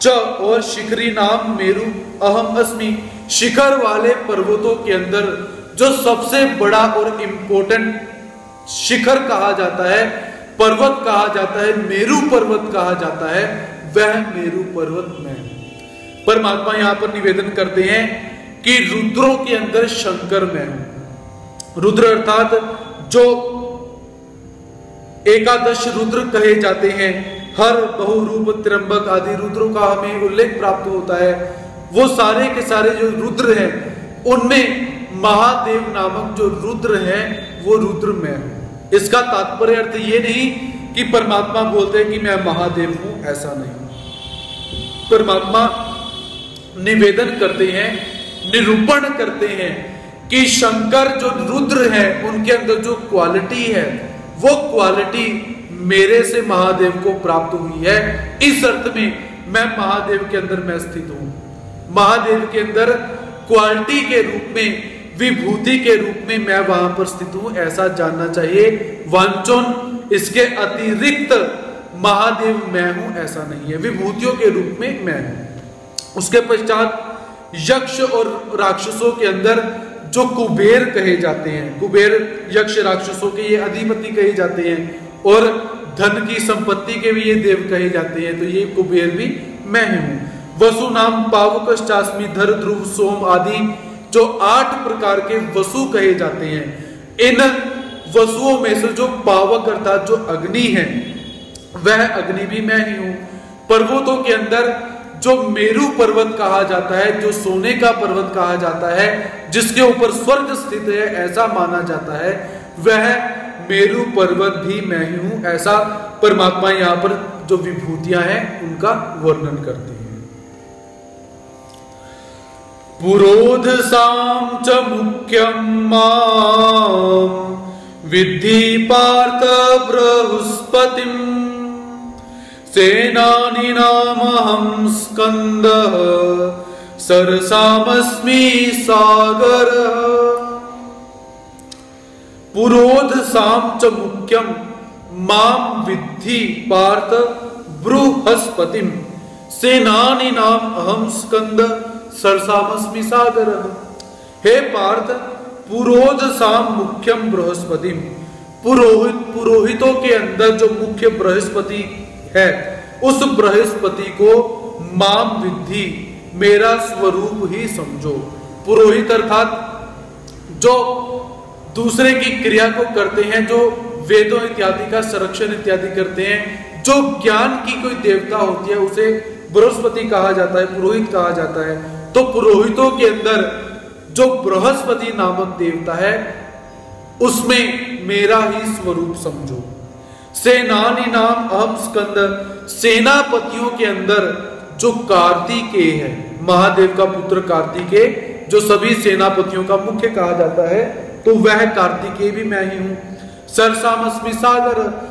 च और शिखरी नाम मेरु अहम अस्मि। शिखर वाले पर्वतों के अंदर जो सबसे बड़ा और इंपॉर्टेंट शिखर कहा जाता है, पर्वत कहा जाता है, मेरु पर्वत कहा जाता है, वह मेरु पर्वत मैं हूं। परमात्मा यहां पर निवेदन करते हैं कि रुद्रों के अंदर शंकर मैं हूं। रुद्र अर्थात जो एकादश रुद्र कहे जाते हैं, हर बहुरूप त्र्यंबक आदि रुद्रों का हमें उल्लेख प्राप्त होता है। वो सारे के सारे जो रुद्र हैं उनमें महादेव नामक जो रुद्र हैं वो रुद्र मैं हूं। इसका तात्पर्य अर्थ ये नहीं कि परमात्मा बोलते हैं कि मैं महादेव हूं, ऐसा नहीं। परमात्मा निवेदन करते हैं, निरूपण करते हैं कि शंकर जो रुद्र है उनके अंदर जो क्वालिटी है वो क्वालिटी मेरे से महादेव को प्राप्त हुई है। इस अर्थ में मैं महादेव के अंदर मैं स्थित हूं। महादेव के अंदर क्वालिटी के रूप में, विभूति के रूप में मैं वहां पर स्थित हूं, ऐसा जानना चाहिए। वांचन इसके अतिरिक्त महादेव मैं हूं ऐसा नहीं है, विभूतियों के रूप में मैं हूं। उसके पश्चात यक्ष और राक्षसों के अंदर जो कुबेर कहे जाते हैं, कुबेर यक्ष राक्षसों के ये अधिपति कहे जाते हैं और धन की संपत्ति के भी ये देव कहे जाते हैं, तो ये कुबेर भी मैं ही हूं। वसु नाम पावकश्चास्मि। धर ध्रुव सोम आदि जो 8 प्रकार के वसु कहे जाते हैं, इन वसुओं में से जो पावक अर्थात जो अग्नि है वह अग्नि भी मैं ही हूं। पर्वतों के अंदर जो मेरु पर्वत कहा जाता है, जो सोने का पर्वत कहा जाता है, जिसके ऊपर स्वर्ग स्थित है ऐसा माना जाता है, वह मेरु पर्वत भी मैं ही हूं। ऐसा परमात्मा यहां पर जो विभूतियां हैं उनका वर्णन करते हैं। पुरोधसां च मुख्यं मां विद्धि पार्थ बृहस्पतिं सेनानीनामहं स्कन्दः सरसामस्मि सागरः। पुरोधसां च मुख्यं मां विद्धि पार्थ बृहस्पतिं सेनानीनाम अहं स्कंद सरसामस्मि सागरः। हे पार्थ, पुरोधसां मुख्यम बृहस्पतिम, पुरोहितों के अंदर जो मुख्य बृहस्पति है उस बृहस्पति को माम विद्धि, मेरा स्वरूप ही समझो। पुरोहित अर्थात जो दूसरे की क्रिया को करते हैं, जो वेदों इत्यादि का संरक्षण इत्यादि करते हैं। जो ज्ञान की कोई देवता होती है उसे बृहस्पति कहा जाता है, पुरोहित कहा जाता है। तो पुरोहितों के अंदर जो बृहस्पति नामक देवता है उसमें मेरा ही स्वरूप समझो। सेनानी नाम अहम स्कंद, सेनापतियों के अंदर जो कार्तिकेय है, महादेव का पुत्र कार्तिकेय, जो सभी सेनापतियों का मुख्य कहा जाता है, तो वह कार्तिकेय भी मैं ही हूं। सरसामस्मि सागर,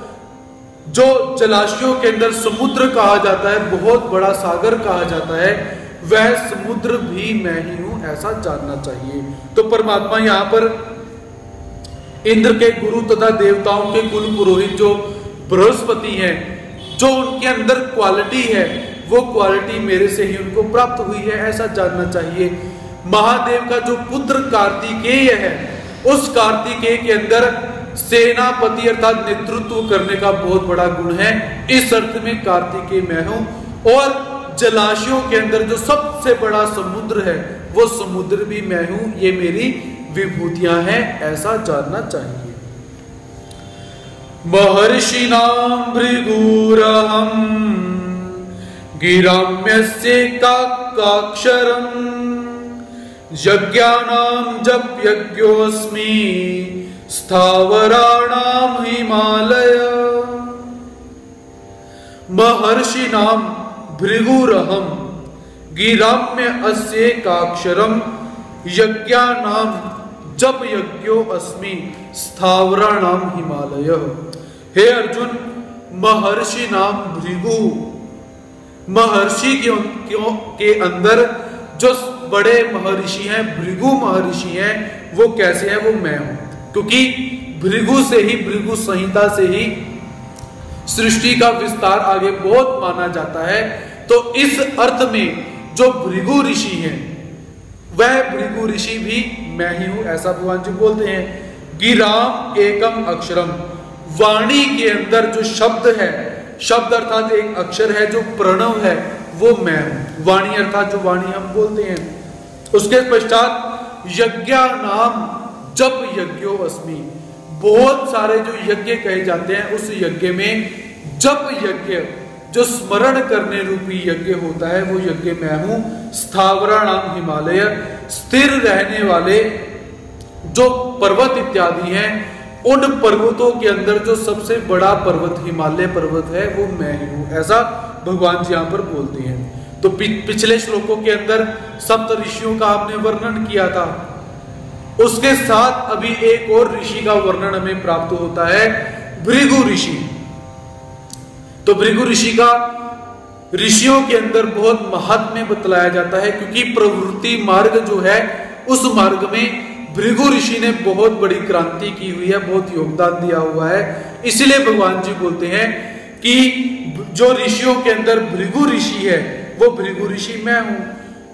जो जलाशयों के अंदर समुद्र कहा जाता है, बहुत बड़ा सागर कहा जाता है, वह समुद्र भी मैं ही हूं, ऐसा जानना चाहिए। तो परमात्मा यहां पर इंद्र के गुरु तथा देवताओं के कुल पुरोहित जो बृहस्पति हैं, जो उनके अंदर क्वालिटी है वो क्वालिटी मेरे से ही उनको प्राप्त हुई है, ऐसा जानना चाहिए। महादेव का जो पुत्र कार्तिकेय है, उस कार्तिकेय के अंदर सेनापति अर्थात नेतृत्व करने का बहुत बड़ा गुण है। इस अर्थ में कार्तिकेय मैं हूं। और जलाशयों के अंदर जो सबसे बड़ा समुद्र है वो समुद्र भी मैं हूं, ये मेरी विभूतियां हैं, ऐसा जानना चाहिए। महर्षि नाम भृगुरहं गिराम्यस्य काक्षरं यज्ञानां जप यज्ञोऽस्मि स्थावराणां हिमालय। महर्षि नाम भृगुरहं गिराम्य अस्य काक्षरम यज्ञानां जप यज्ञो अस्मि स्थावराणां हिमालय। हे अर्जुन, महर्षि नाम भृगु, महर्षि के अंदर जो बड़े महर्षि हैं, भृगु महर्षि हैं, वो कैसे हैं? वो मैं हूं। क्योंकि भृगु से ही, भृगु संहिता से ही सृष्टि का विस्तार आगे बहुत माना जाता है। तो इस अर्थ में जो भृगु ऋषि हैं वह भृगु ऋषि भी मैं ही हूं, ऐसा भगवान जी बोलते हैं। गिराम एकम अक्षरम, वाणी के अंदर जो शब्द है, शब्द अर्थात एक अक्षर है, जो प्रणव है, वो मैं हूं। वाणी अर्थात जो वाणी हम बोलते हैं। उसके पश्चात यज्ञा नाम जप यज्ञो अस्मि, बहुत सारे जो यज्ञ कहे जाते हैं, उस यज्ञ में जप यज्ञ, जो स्मरण करने रूपी यज्ञ होता है, वो यज्ञ मैं हूं। स्थावराणाम हिमालय, स्थिर रहने वाले जो पर्वत इत्यादि हैं, उन पर्वतों के अंदर जो सबसे बड़ा पर्वत हिमालय पर्वत है, वो मैं ही हूं, ऐसा भगवान जी यहां पर बोलते हैं। तो पिछले श्लोकों के अंदर सप्त ऋषियों का आपने वर्णन किया था। उसके साथ अभी एक और ऋषि का वर्णन हमें प्राप्त होता है, भृगु ऋषि। तो भृगु ऋषि का ऋषियों के अंदर बहुत महात्म्य बतलाया जाता है, क्योंकि प्रवृत्ति मार्ग जो है, उस मार्ग में भृगु ऋषि ने बहुत बड़ी क्रांति की हुई है, बहुत योगदान दिया हुआ है। इसलिए भगवान जी बोलते हैं कि जो ऋषियों के अंदर भृगु ऋषि है, वो भृगु ऋषि मैं हूं।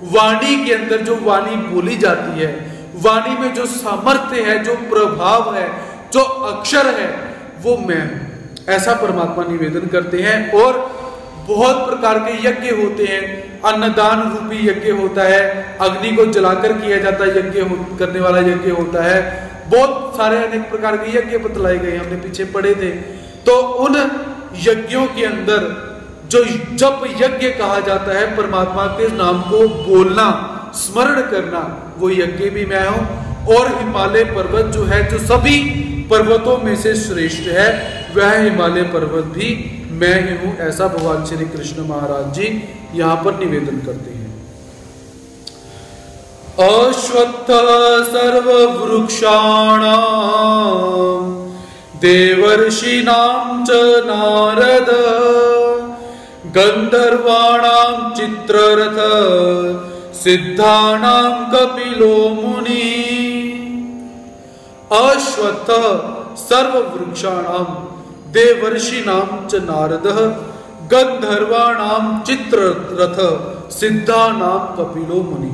वाणी के अंदर जो वाणी बोली जाती है, वाणी में जो सामर्थ्य है, जो प्रभाव है, जो अक्षर है, वो मैं हूं, ऐसा परमात्मा निवेदन करते हैं। और बहुत प्रकार के यज्ञ होते हैं। अन्नदान रूपी यज्ञ होता है, अग्नि को जलाकर किया जाता है, यज्ञ करने वाला यज्ञ होता है। बहुत सारे अनेक प्रकार के यज्ञ बतलाए गए, हमने पीछे पढ़े थे। तो उन यज्ञों के अंदर जो जप यज्ञ कहा जाता है, परमात्मा के नाम को बोलना, स्मरण करना, वो यज्ञ भी मैं हूं। और हिमालय पर्वत जो है, जो सभी पर्वतों में से श्रेष्ठ है, वह हिमालय पर्वत भी मैं ही हूं, ऐसा भगवान श्री कृष्ण महाराज जी यहां पर निवेदन करते हैं। अश्वत्थ सर्व वृक्षाणां देवर्षिणां च नारद गंधर्वाणां चित्ररथ सिद्धानां कपिलो मुनि। अश्वत्थ सर्व वृक्षाणां देवर्षिणां च नारदः गंधर्वाणां चित्ररथ सिद्धानां कपिलो मुनि।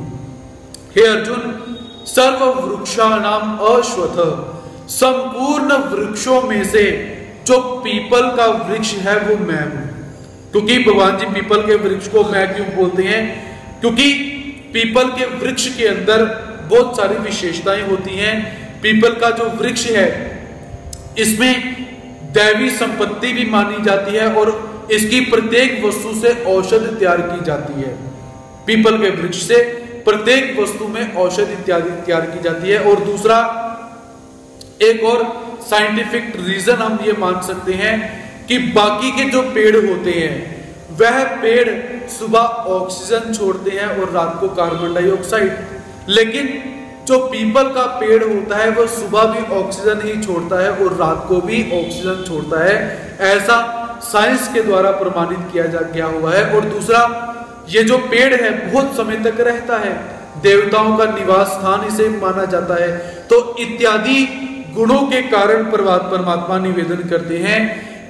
हे अर्जुन, सर्व वृक्षाणां अश्वत्थ, संपूर्ण वृक्षों में से जो पीपल का वृक्ष है वो मैं हूं। क्योंकि भगवान जी पीपल के वृक्ष को मैं क्यों बोलते हैं? क्योंकि पीपल के वृक्ष के अंदर बहुत सारी विशेषताएं होती हैं। पीपल का जो वृक्ष है इसमें दैवी संपत्ति भी मानी जाती है और इसकी प्रत्येक वस्तु से औषधि तैयार की जाती है। पीपल के वृक्ष से प्रत्येक वस्तु में औषधि इत्यादि तैयार की जाती है। और दूसरा एक और साइंटिफिक रीजन हम ये मान सकते हैं कि बाकी के जो पेड़ होते हैं वह पेड़ सुबह ऑक्सीजन छोड़ते हैं और रात को कार्बन डाइऑक्साइड, लेकिन जो पीपल का पेड़ होता है वह सुबह भी ऑक्सीजन ही छोड़ता है और रात को भी ऑक्सीजन छोड़ता है। ऐसा साइंस के द्वारा प्रमाणित किया गया हुआ है। और दूसरा, ये जो पेड़ है बहुत समय तक रहता है, देवताओं का निवास स्थान इसे माना जाता है। तो इत्यादि गुणों के कारण परमात्मा निवेदन करते हैं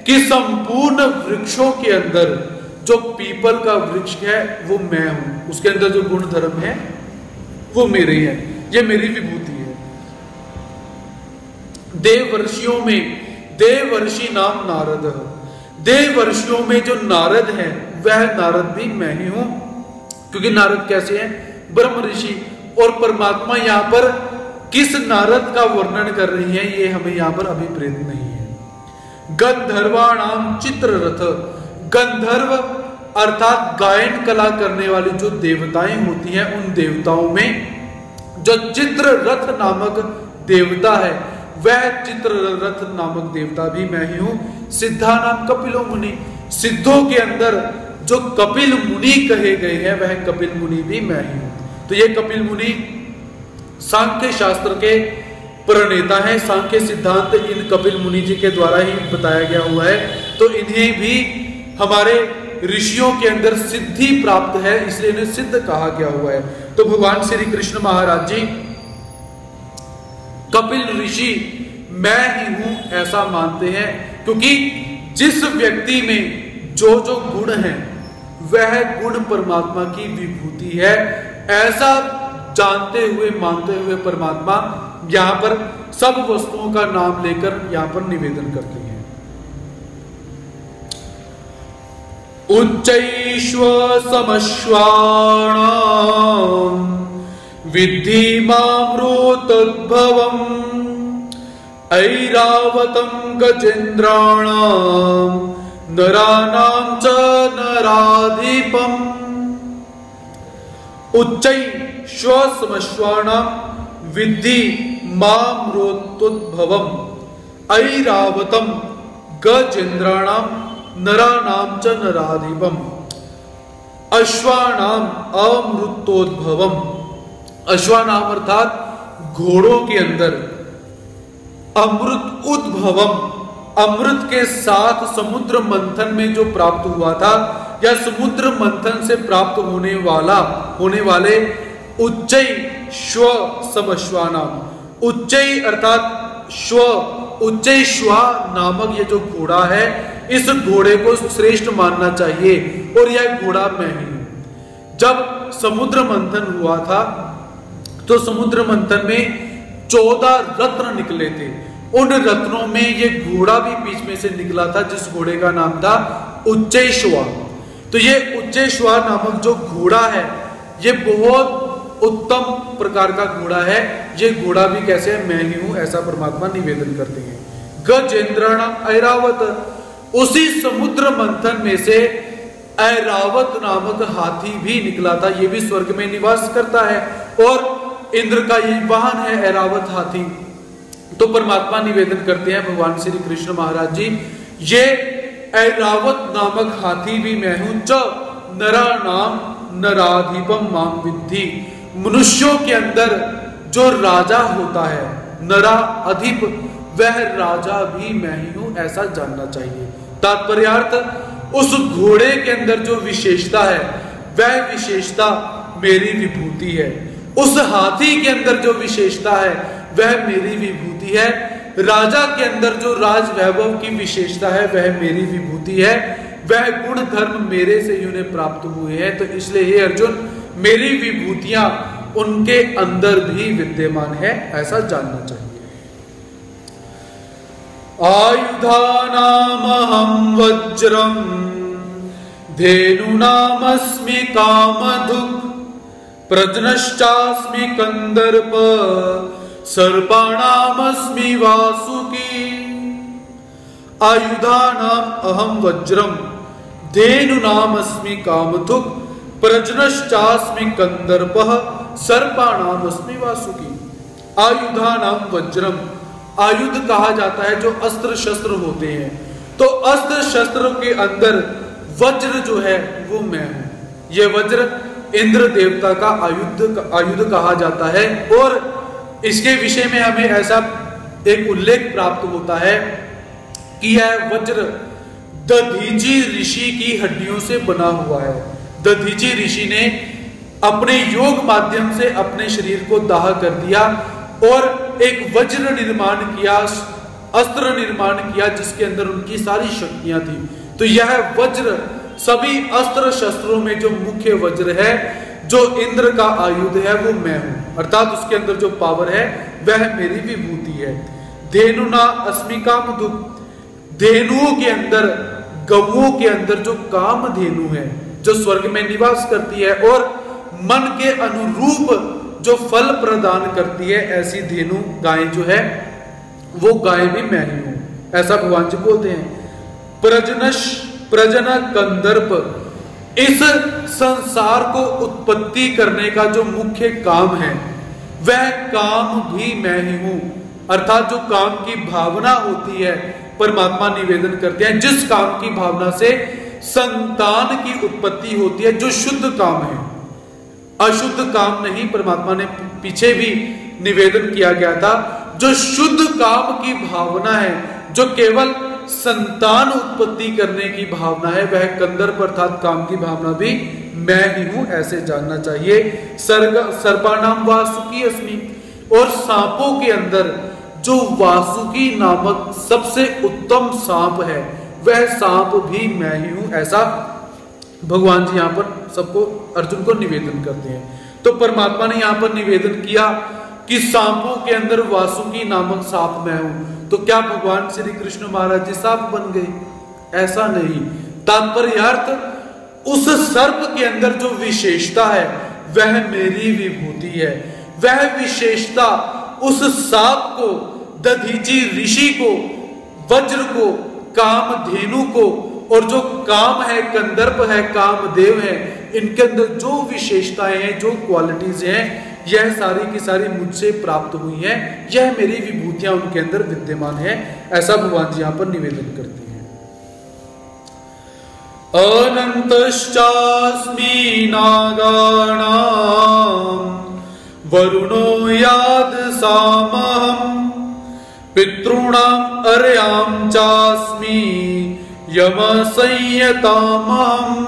कि संपूर्ण वृक्षों के अंदर जो पीपल का वृक्ष है वो मैं हूं, उसके अंदर जो गुण धर्म है वो मेरे हैं, ये मेरी विभूति है। देवर्षियों में देवर्षि नाम नारद है, देवर्षियों में जो नारद है वह नारद भी मैं ही हूं, क्योंकि नारद कैसे हैं? ब्रह्म ऋषि। और परमात्मा यहां पर किस नारद का वर्णन कर रही है ये हमें यहां पर अभिप्रेत नहीं है। गंधर्वाणाम चित्ररथ, गंधर्व अर्थात गायन कला करने वाली जो देवताएं होती हैं उन देवताओं में जो चित्ररथ नामक देवता है वह चित्ररथ नामक देवता भी मैं ही हूं। सिद्धा नाम कपिलो मुनि, सिद्धों के अंदर जो कपिल मुनि कहे गए हैं वह कपिल मुनि भी मैं ही हूं। तो ये कपिल मुनि सांख्य शास्त्र के प्रणेता हैं। सांख्य सिद्धांत इन कपिल मुनि जी के द्वारा ही बताया गया हुआ है। तो इन्हें भी हमारे ऋषियों के अंदर सिद्धि प्राप्त है, इसलिए इन्हें सिद्ध कहा गया हुआ है। तो भगवान श्री कृष्ण महाराज जी कपिल ऋषि मैं ही हूं ऐसा मानते हैं, क्योंकि जिस व्यक्ति में जो जो गुण है वह गुण परमात्मा की विभूति है, ऐसा जानते हुए मानते हुए परमात्मा यहां पर सब वस्तुओं का नाम लेकर यहां पर निवेदन करते हैं। उच्चैश्व समश्वाणां विद्धि मामृतोद्भवम् ऐरावतं गजेन्द्राणां नराणां च नराधिपम्। उच्चैश्व समश्वाणां विद्धि मामृतोद्भवम् ऐरावतं गजेन्द्राणां नराणां च नराधिपम्। अश्वानाम अमृतोद्भवम्, अश्वानाम अर्थात घोड़ों के अंदर, अमृत उद्भवम, अमृत के साथ समुद्र मंथन में जो प्राप्त हुआ था या समुद्र मंथन से प्राप्त होने वाले उच्चै श्व समश्वानाम, उच्चै अर्थात श्व, उच्चै श्वा नामक ये जो घोड़ा है इस घोड़े को श्रेष्ठ मानना चाहिए और यह घोड़ा मैं ही हूं। जब समुद्र मंथन हुआ था तो समुद्र मंथन में 14 रत्न निकले थे, उन रत्नों में ये घोड़ा भी बीच में से निकला था जिस घोड़े का नाम था उच्चैश्वा। तो ये उच्चैश्वा नामक जो घोड़ा है ये बहुत उत्तम प्रकार का घोड़ा है। ये घोड़ा भी कैसे है? मैं ही हूं ऐसा परमात्मा निवेदन करते हैं। गजेन्द्राणाम ऐरावत, उसी समुद्र मंथन में से ऐरावत नामक हाथी भी निकला था, ये भी स्वर्ग में निवास करता है और इंद्र का ये वाहन है ऐरावत हाथी। तो परमात्मा निवेदन करते हैं भगवान श्री कृष्ण महाराज जी, ये ऐरावत नामक हाथी भी मैं हूं। च नराणाम नराधिपम माम विद्धि, मनुष्यों के अंदर जो राजा होता है नरा अधिप, वह राजा भी मैं ही हूं ऐसा जानना चाहिए। तात्पर्यार्थ, उस घोड़े के अंदर जो विशेषता है वह विशेषता मेरी विभूति है, उस हाथी के अंदर जो विशेषता है वह मेरी विभूति है, राजा के अंदर जो राज वैभव की विशेषता है वह मेरी विभूति है, वह गुण धर्म मेरे से ही उन्हें प्राप्त हुए हैं। तो इसलिए हे अर्जुन, मेरी विभूतियां उनके अंदर भी विद्यमान है ऐसा जानना चाहिए। आयुधानामहं वज्रम धेनुनामस्मि कामधुक् प्रजनश्चास्मि कंदर्प सर्पाणामस्मि वासुकी आयुधानाम अहम वज्रम धेनुनामस्मि कामधुक् प्रजनश्चास्मि कंदर्पः सर्पाणामस्मि वासुकी। आयुधानाम वज्रम, आयुध कहा जाता है जो अस्त्र शस्त्र होते हैं, तो अस्त्र शस्त्र के अंदर वज्र जो है वो मैं हूं। यह वज्र इंद्र देवता का आयुध कहा जाता है और इसके विषय में हमें ऐसा एक उल्लेख प्राप्त होता है कि यह वज्र दधीचि ऋषि की हड्डियों से बना हुआ है। दधीचि ऋषि ने अपने योग माध्यम से अपने शरीर को दाह कर दिया और एक वज्र निर्माण किया, अस्त्र निर्माण किया जिसके अंदर उनकी सारी शक्तियां थी। तो यह वज्र सभी अस्त्र शस्त्रों में जो मुख्य वज्र है, जो इंद्र का आयुध है, वो मैं हूं, अर्थात उसके अंदर जो पावर है वह मेरी विभूति है। धेनुना अस्मि कामधुक्, धेनुओं के अंदर, गौओं के अंदर जो काम धेनु है, जो स्वर्ग में निवास करती है और मन के अनुरूप जो फल प्रदान करती है, ऐसी धेनु गाय जो है वो गाय भी मैं ही हूं, ऐसा भगवान जी बोलते हैं। प्रजन कंदर्प, इस संसार को उत्पत्ति करने का जो मुख्य काम है वह काम भी मैं ही हूं, अर्थात जो काम की भावना होती है परमात्मा निवेदन करते हैं, जिस काम की भावना से संतान की उत्पत्ति होती है, जो शुद्ध काम है, अशुद्ध काम नहीं। परमात्मा ने पीछे भी निवेदन किया गया था, जो शुद्ध काम की भावना है, जो केवल संतान उत्पत्ति करने की भावना है, वह कंदर्प अर्थात काम की भावना भी मैं ही हूं, ऐसे जानना चाहिए। सर्पाणाम वासुकी अस्मि, और सांपों के अंदर जो वासुकी नामक सबसे उत्तम सांप है वह सांप भी मैं ही हूं, ऐसा भगवान जी यहां पर सबको, अर्जुन को निवेदन करते हैं। तो परमात्मा ने यहां पर निवेदन किया कि सांपों के अंदर वासुकी नामक सांप मैं हूं, तो क्या भगवान श्री कृष्ण महाराज जी सांप बन गए? ऐसा नहीं। तात्पर्यार्थ उस सर्प के अंदर जो विशेषता है वह मेरी विभूति है। वह विशेषता उस सांप को, दधीचि ऋषि को, वज्र को, कामधेनु को, और जो काम है, कंदर्प है, कामदेव है, इनके अंदर जो विशेषताएं हैं, जो क्वालिटीज हैं, यह सारी की सारी मुझसे प्राप्त हुई हैं। यह मेरी विभूतियां उनके अंदर विद्यमान है, ऐसा भगवान जी यहां पर निवेदन करते हैं। अनंतश्चास्मि नागानां वरुणो याद सामहम् पितॄणाम् अर्यां चास्मि यम संयतामहम्।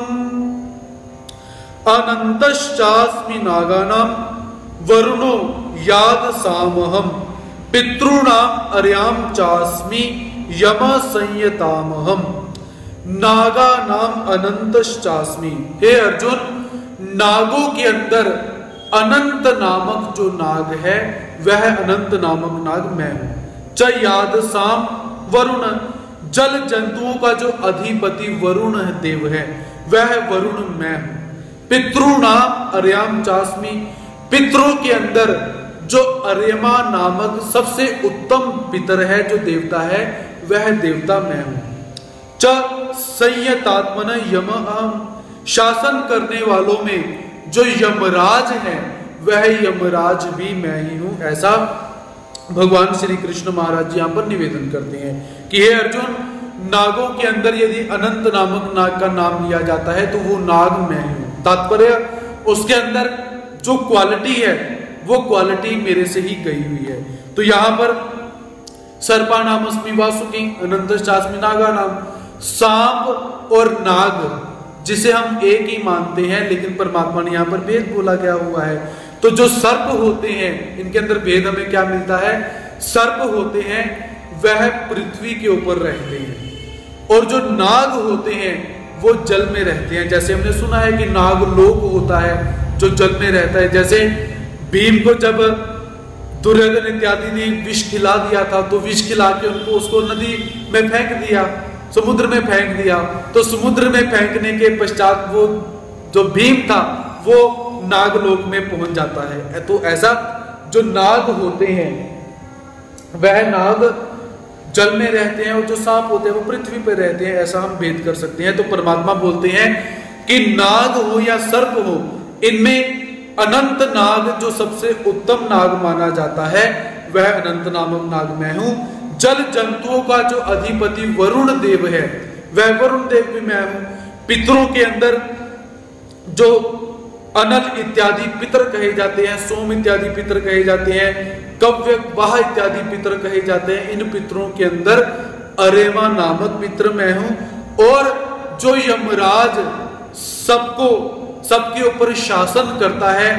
अनंतश्चास्मि नागानां वरुणो याद सामहम् पितॄणाम् अर्यां चास्मि यम संयतामहम्। नागा नाम अनंतश्चास्मि, हे अर्जुन, नागों के अंदर अनंत नामक जो नाग है वह अनंत नामक नाग मैं हूं। च याद साम वरुण, जल जंतुओं का जो अधिपति वरुण देव है वह वरुण मैं हूं। पितॄणाम अर्याम चास्मि, पितरों के अंदर जो अर्यमा नामक सबसे उत्तम पितर है, जो देवता है, वह देवता मैं हूं। च संयतात्मन यम अहम्, शासन करने वालों में जो यमराज है वह यमराज भी मैं ही हूं, ऐसा भगवान श्री कृष्ण महाराज जी यहां पर निवेदन करते हैं कि हे अर्जुन, नागों के अंदर यदि अनंत नामक नाग का नाम लिया जाता है तो वो नाग मैं ही हूं। तात्पर्य उसके अंदर जो क्वालिटी है वो क्वालिटी मेरे से ही गई हुई है। तो यहां पर सर्पाणामस्मि वासुकी अनंतश्चास्मि नागानाम, सांप और नाग जिसे हम एक ही मानते हैं, लेकिन परमात्मा ने यहां पर भेद बोला गया हुआ है। तो जो सर्प होते हैं इनके अंदर भेद हमें क्या मिलता है? सर्प होते हैं वह पृथ्वी के ऊपर रहते हैं और जो नाग होते हैं वो जल में रहते हैं। जैसे हमने सुना है कि नागलोक होता है जो जल में रहता है। जैसे भीम को जब दुर्योधन इत्यादि ने विष खिला दिया था तो विष खिला के उनको उसको नदी में फेंक दिया, समुद्र में फेंक दिया। तो समुद्र में फेंकने के पश्चात वो जो भीम था वो नागलोक में पहुंच जाता है। तो ऐसा जो नाग होते हैं वह नाग जल में रहते हैं और जो सांप होते हैं वो पृथ्वी पर रहते हैं, ऐसा हम भेद कर सकते हैं। तो परमात्मा बोलते हैं कि नाग हो या सर्प हो, इनमें अनंत नाग जो सबसे उत्तम नाग माना जाता है वह अनंत नामक नाग मैं हूं। जल जंतुओं का जो अधिपति वरुण देव है वह वरुण देव भी मैं हूं। पितरों के अंदर जो अनल इत्यादि पितर कहे जाते हैं, सोम इत्यादि पितर कहे जाते हैं, कव्य वाह इत्यादि पितर कहे जाते हैं, इन पितरों के अंदर अरेमा नामक पितर मैं हूं। और जो यमराज सबको सबके ऊपर शासन करता है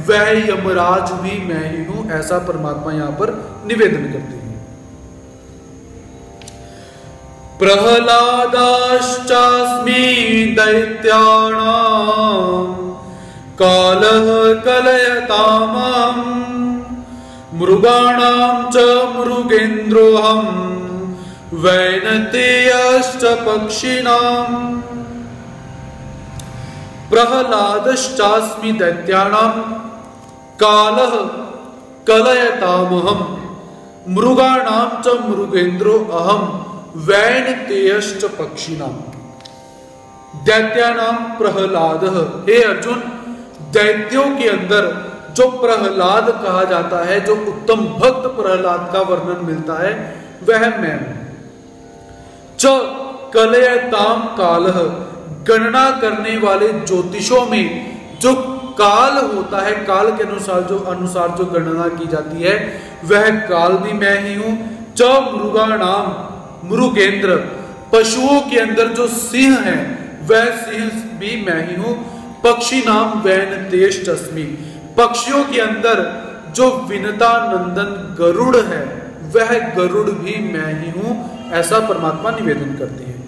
वह यमराज भी मैं ही हूं, ऐसा परमात्मा यहां पर निवेदन करते हैं। प्रहलादाश्चास्मि दैत्यानां कालः कलयतामहं मृगाणां च मृगेन्द्रोऽहं वैनतेयश्च पक्षिणाम्। प्रहलादश्चास्मि दैत्यानां कालः कलयतामहं मृगाणां च मृगेन्द्रो अहं वैनतेयश्च पक्षिणाम्। दैत्यानां प्रहलादः, हे अर्जुन दैत्यों के अंदर जो प्रहलाद कहा जाता है, जो उत्तम भक्त प्रहलाद का वर्णन मिलता है वह मैं हूं। च कलयताम कालः, गणना करने वाले ज्योतिषों में जो काल होता है, काल के अनुसार जो गणना की जाती है वह काल भी मैं ही हूं। च मृगाणाम, मृगेंद्र पशुओं के अंदर जो सिंह है वह सिंह भी मैं ही हूं। पक्षी नाम वैनतेयश्चास्मि, पक्षियों के अंदर जो विनता नंदन गरुड़ है वह गरुड़ भी मैं ही हूं, ऐसा परमात्मा निवेदन करते हैं।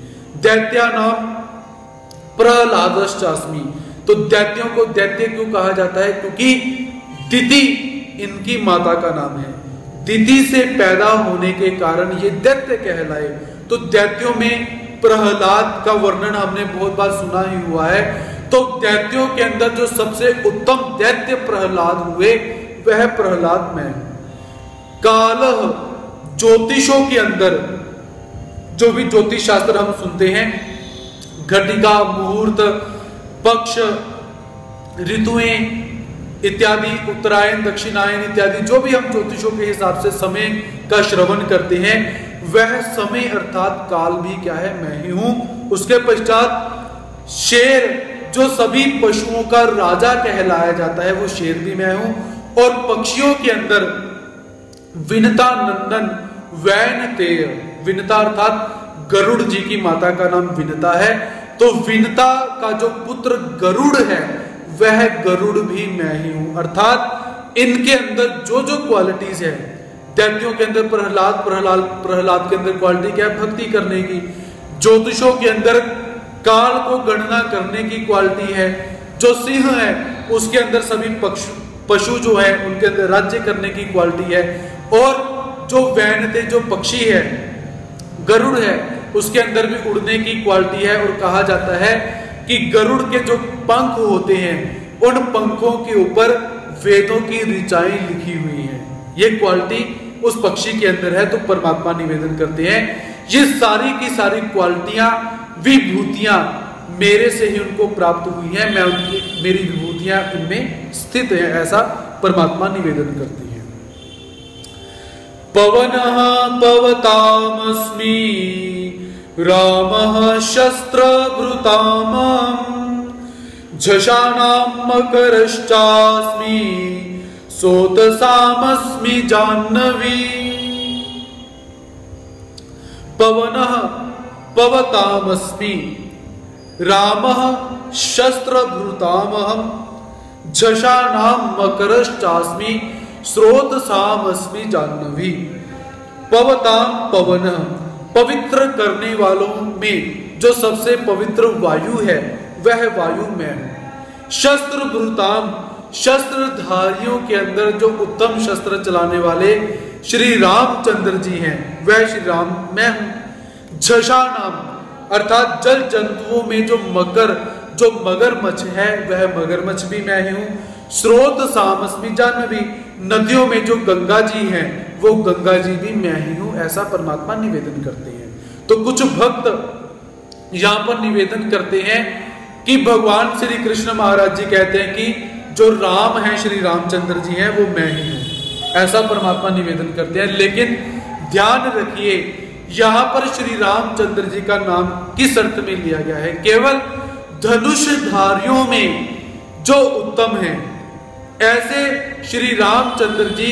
दैत्या नाम प्रहलादश्चास्मि, तो दैत्यों को दैत्य क्यों कहा जाता है? क्योंकि दिति इनकी माता का नाम है, दिति से पैदा होने के कारण ये दैत्य कहलाए। तो दैत्यों में प्रहलाद का वर्णन हमने बहुत बार सुना ही हुआ है। तो दैत्यों के अंदर जो सबसे उत्तम दैत्य प्रहलाद हुए वह प्रहलाद मैं हूं। कालः, ज्योतिषों के अंदर जो भी ज्योतिष शास्त्र हम सुनते हैं, घटिका, मुहूर्त, पक्ष, ऋतुएं इत्यादि, उत्तरायण दक्षिणायन इत्यादि जो भी हम ज्योतिषों के हिसाब से समय का श्रवण करते हैं वह समय अर्थात काल भी क्या है? मैं ही हूं। उसके पश्चात शेर, जो सभी पशुओं का राजा कहलाया जाता है, वो शेर भी मैं हूं। और पक्षियों के अंदर विनता नंदन वैनतेय, विनता अर्थात गरुड़ जी की माता का नाम विनता है, तो विनता का जो पुत्र गरुड़ है वह गरुड़ भी मैं ही हूं। अर्थात इनके अंदर जो जो क्वालिटीज है, दैत्यों के अंदर प्रहलाद के अंदर क्वालिटी क्या है? भक्ति करने की। ज्योतिषों के अंदर काल को गणना करने की क्वालिटी है। जो सिंह है उसके अंदर सभी पशु जो है उनके अंदर राज्य करने की क्वालिटी है। और जो वैनते, जो पक्षी है, गरुड़ है, उसके अंदर भी उड़ने की क्वालिटी है। और कहा जाता है कि गरुड़ के जो पंख होते हैं उन पंखों के ऊपर वेदों की ऋचाएं लिखी हुई हैं। ये क्वालिटी उस पक्षी के अंदर है। तो परमात्मा निवेदन करते हैं ये सारी की सारी क्वालिटियां, विभूतियां मेरे से ही उनको प्राप्त हुई हैं, मैं उनकी, मेरी विभूतियां उनमें स्थित हैं, ऐसा परमात्मा निवेदन करते हैं। पवनः पवतामस्मि रामः शस्त्रभृतामहं झषाणां मकरश्चास्मि सोतसामस्मि जाह्नवी। पवनः पवतामस्मि रामः शस्त्रभृतामहं झषाणां मकरश्चास्मि स्रोतसामस्मि जाह्नवी। पवताम, पवनः, पवित्र करने वालों में जो सबसे पवित्र वायु है वह वायु मैं हूं। शस्त्रभृताम, शस्त्रधारियों के अंदर जो उत्तम शस्त्र चलाने वाले श्री रामचंद्र जी हैं वह श्री राम मैं हूं। झषाणाम अर्थात जल जंतुओं में जो मगरमच्छ है वह मगरमच्छ भी मैं ही हूं। स्रोत सामस्मि जाह्नवी, नदियों में जो गंगा जी हैं वो गंगा जी भी मैं ही हूं, ऐसा परमात्मा निवेदन करते हैं। तो कुछ भक्त यहां पर निवेदन करते हैं कि भगवान श्री कृष्ण महाराज जी कहते हैं कि जो राम है, श्री रामचंद्र जी हैं, वो मैं ही हूं, ऐसा परमात्मा निवेदन करते हैं। लेकिन ध्यान रखिए, यहां पर श्री रामचंद्र जी का नाम किस अर्थ में लिया गया है? केवल धनुषधारियों में जो उत्तम है, ऐसे श्री रामचंद्र जी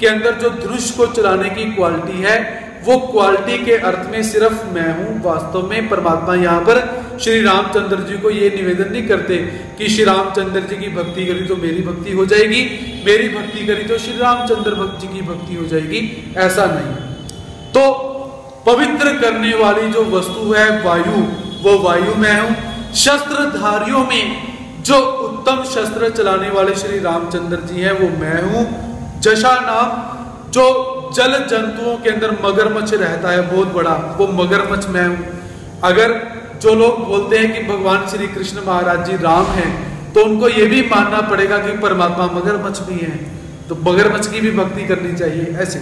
के अंदर जो धनुष को चलाने की क्वालिटी है, वो क्वालिटी के अर्थ में सिर्फ मैं हूं। वास्तव में परमात्मा यहाँ पर श्री रामचंद्र जी को ये निवेदन नहीं करते कि श्री रामचंद्र जी की भक्ति करी तो मेरी भक्ति हो जाएगी, मेरी भक्ति करी तो श्री रामचंद्र भक्त जी की भक्ति हो जाएगी, ऐसा नहीं। तो पवित्र करने वाली जो वस्तु है वायु, वो वायु मैं हूं। शस्त्रधारियों में जो उत्तम शस्त्र चलाने वाले श्री रामचंद्र जी हैं, वो मैं हूं। जशा नाम जो जल जंतुओं के अंदर मगरमच्छ रहता है बहुत बड़ा, वो मगरमच्छ मैं हूं। अगर जो लोग बोलते हैं कि भगवान श्री कृष्ण महाराज जी राम हैं, तो उनको ये भी मानना पड़ेगा कि परमात्मा मगरमच्छ भी हैं, तो मगरमच्छ की भी भक्ति करनी चाहिए ऐसे।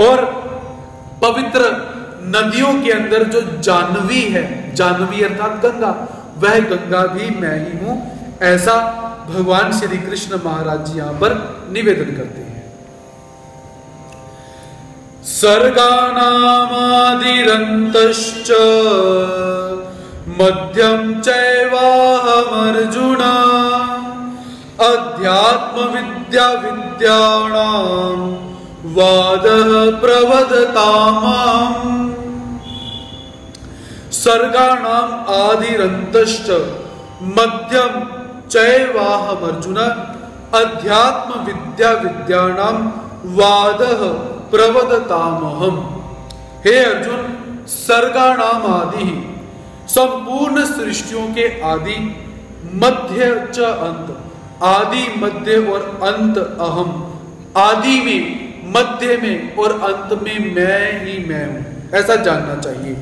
और पवित्र नदियों के अंदर जो जानवी है, जानवी अर्थात गंगा, वह गंगा भी मैं ही हूं, ऐसा भगवान श्री कृष्ण महाराज जी यहां पर निवेदन करते हैं। सर्गानामादिरन्तश्च मध्यम चैवाहमर्जुन अध्यात्म विद्या विद्याणां वादः प्रवदताम्। सर्गानाम आदिरन्तश्च मध्यम चैवाहमर्जुन अध्यात्म विद्या विद्याणां वादः प्रवदतामहम्। हे अर्जुन, सर्गाणाम आदि, संपूर्ण सृष्टियों के आदि, मध्य च अंत, आदि मध्य और अंत अहम, आदि में, मध्य में और अंत में मैं ही मैं हूं, ऐसा जानना चाहिए।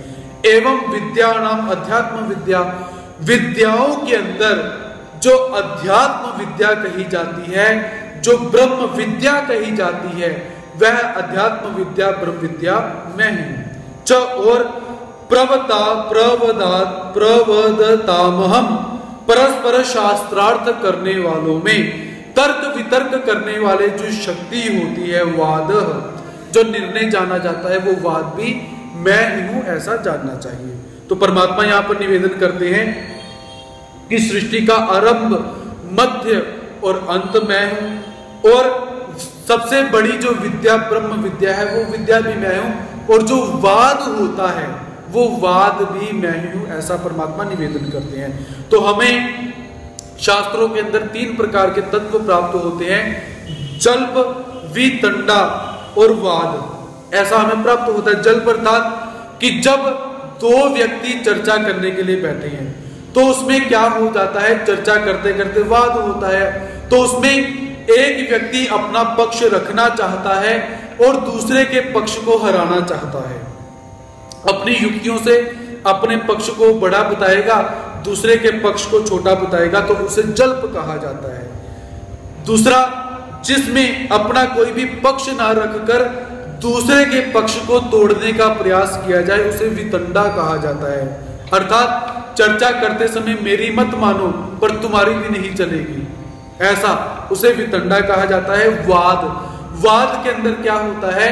एवं विद्यानाम, अध्यात्म विद्या, विद्याओं के अंदर जो अध्यात्म विद्या कही जाती है, जो ब्रह्म विद्या कही जाती है, वह अध्यात्म विद्या ब्रह्म विद्या मैं ही हूं। च और प्रवदतामहम, परस्पर शास्त्रार्थ करने वालों में, तर्क वितर्क करने वाले जो शक्ति होती है, वाद, जो निर्णय जाना जाता है, वो वाद भी मैं ही हूं, ऐसा जानना चाहिए। तो परमात्मा यहां पर निवेदन करते हैं कि सृष्टि का आरंभ, मध्य और अंत मैं हूं, और सबसे बड़ी जो विद्या ब्रह्म विद्या है, वो विद्या भी मैं हूं, और जो वाद होता है वो वाद भी मैं ही हूं, ऐसा परमात्मा निवेदन करते हैं। तो हमें शास्त्रों के अंदर 3 प्रकार के तत्व प्राप्त होते हैं, जल्प, वितंडा और वाद, ऐसा हमें प्राप्त होता है। जल्प अर्थात कि जब 2 व्यक्ति चर्चा करने के लिए बैठे हैं, तो उसमें क्या हो जाता है, चर्चा करते करते वाद होता है, तो उसमें एक व्यक्ति अपना पक्ष रखना चाहता है और दूसरे के पक्ष को हराना चाहता है, अपनी युक्तियों से अपने पक्ष को बड़ा बताएगा, दूसरे के पक्ष को छोटा बताएगा, तो उसे जल्प कहा जाता है। दूसरा, जिसमें अपना कोई भी पक्ष ना रखकर दूसरे के पक्ष को तोड़ने का प्रयास किया जाए, उसे वितंडा कहा जाता है। अर्थात चर्चा करते समय मेरी मत मानो पर तुम्हारी भी नहीं चलेगी, ऐसा उसे वितंडा कहा जाता है। वाद, वाद के अंदर क्या होता है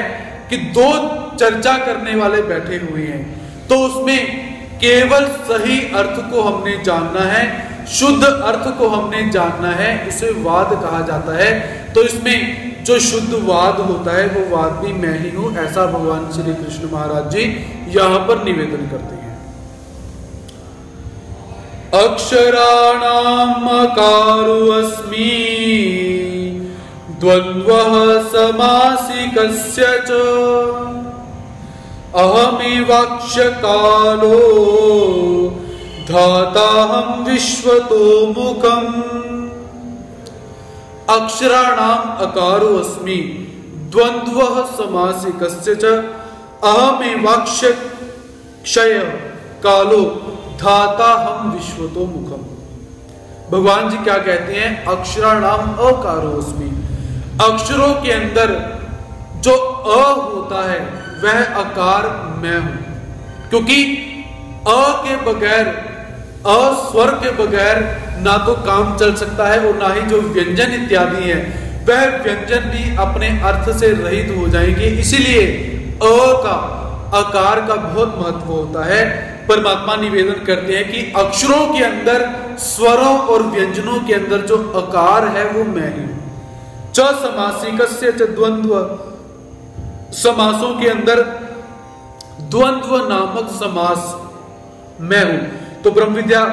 कि 2 चर्चा करने वाले बैठे हुए हैं, तो उसमें केवल सही अर्थ को हमने जानना है, शुद्ध अर्थ को हमने जानना है, उसे वाद कहा जाता है। तो इसमें जो शुद्ध वाद होता है, वो वाद भी मैं ही हूं, ऐसा भगवान श्री कृष्ण महाराज जी यहां पर निवेदन करते हैं। अक्षराणाम अकारो अस्मि द्वन्द्वः समासिकस्य च अहमेवाक्ष कालो धाताहं विश्वतो मुखम्। अक्षराणाम अकारो अस्मि द्वन्द्वः समासिकस्य च अहमेवाक्ष क्षय कालो धाता हम विश्वतो मुखम। भगवान जी क्या कहते हैं, अक्षराणाम अकारोस्मि, अक्षरों के अंदर जो अ होता है वह अकार मैं हूं, क्योंकि अ के बगैर, अ स्वर के बगैर ना तो काम चल सकता है और ना ही जो व्यंजन इत्यादि है वह व्यंजन भी अपने अर्थ से रहित हो जाएंगे। इसीलिए अ का, आकार का बहुत महत्व होता है। परमात्मा निवेदन करते हैं कि अक्षरों के अंदर, स्वरों और व्यंजनों के अंदर जो आकार है वो मैं ही हूं। च समासिकस्य च द्वंद्व, समासों के अंदर द्वंद्व नामक समास मैं हूं। तो ब्रह्म विद्या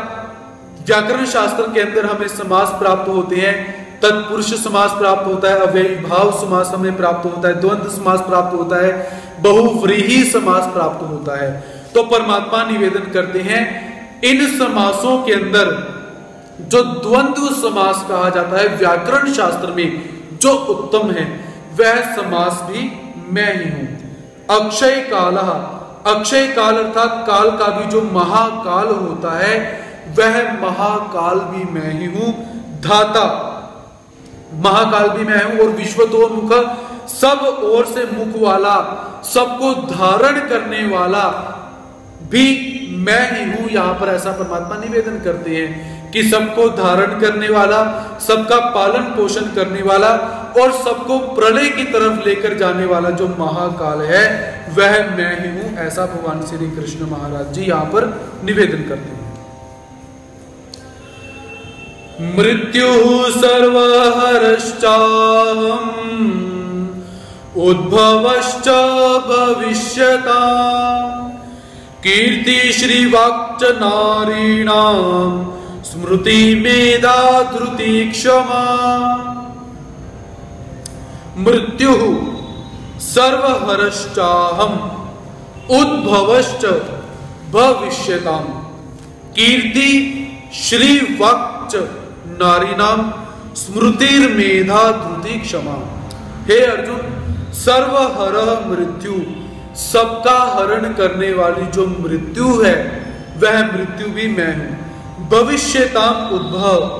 व्याकरण शास्त्र के अंदर हमें समास प्राप्त होते हैं। तत्पुरुष समास प्राप्त होता है, अव्ययी भाव समास हमें प्राप्त होता है, द्वंद्व समास प्राप्त होता है, बहुव्रीहि समास प्राप्त होता है। तो परमात्मा निवेदन करते हैं इन समासों के अंदर जो द्वंद्व समास कहा जाता है व्याकरण शास्त्र में जो उत्तम है वह समास भी मैं ही हूं। अक्षय कालः, अक्षय काल अर्थात काल का भी जो महाकाल होता है वह महाकाल भी मैं ही हूं। धाता, महाकाल भी मैं हूं। और विश्वतोमुख, सब ओर से मुख वाला, सबको धारण करने वाला भी मैं ही हूं। यहां पर ऐसा परमात्मा निवेदन करते हैं कि सबको धारण करने वाला, सबका पालन पोषण करने वाला और सबको प्रलय की तरफ लेकर जाने वाला जो महाकाल है वह मैं ही हूं। ऐसा भगवान श्री कृष्ण महाराज जी यहां पर निवेदन करते हैं। मृत्यु सर्वहरश्चाहम् उद्भवश्च भविष्यताम् कीर्ति श्रीवाक्च नारीणाम् स्मृति मेधा धृति क्षमा। मृत्यु सर्वहरश्चाहम् उद्भवश्च भविष्यताम् कीर्ति श्रीवाक्च नारीणाम स्मृतिर्मेधा धृति क्षमा। हे अर्जुन, सर्वहरः मृत्यु, सबका हरण करने वाली जो मृत्यु है वह मृत्यु भी मैं हूं। भविष्यताम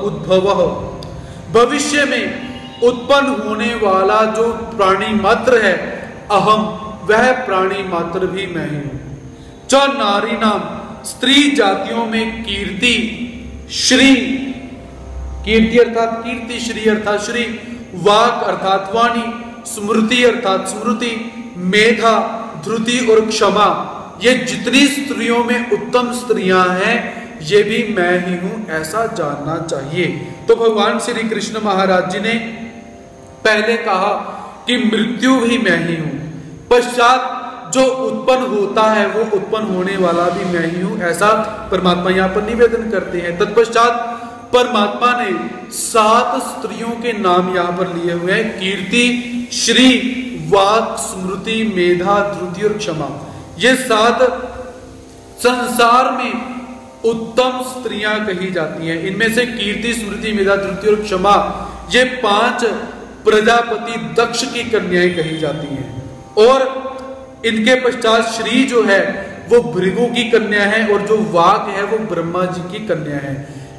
उद्भवः, भविष्य में उत्पन्न होने वाला जो प्राणी मात्र है अहम, वह प्राणी मात्र भी मैं ही हूं। च नारीणाम, स्त्री जातियों में कीर्ति, श्री, कीर्ति अर्थात कीर्ति, श्री अर्थात श्री, वाक अर्थात वाणी, स्मृति अर्थात स्मृति, मेधा, धृति और क्षमा, ये जितनी स्त्रियों में उत्तम स्त्रियां हैं ये भी मैं ही हूं, ऐसा जानना चाहिए। तो भगवान श्री कृष्ण महाराज जी ने पहले कहा कि मृत्यु भी मैं ही हूं, पश्चात जो उत्पन्न होता है वो उत्पन्न होने वाला भी मैं ही हूं, ऐसा परमात्मा यहां पर निवेदन करते हैं। तत्पश्चात परमात्मा ने 7 स्त्रियों के नाम यहां पर लिए हुए हैं, कीर्ति, श्री, वाक, स्मृति, मेधा, धृति और क्षमा। ये 7 संसार में उत्तम स्त्रियां कही जाती हैं। इनमें से कीर्ति, स्मृति, मेधा, धृति और क्षमा, ये 5 प्रजापति दक्ष की कन्याएं कही जाती हैं। और इनके पश्चात श्री जो है वो भृगु की कन्या है और जो वाक है वो ब्रह्मा जी की कन्या है।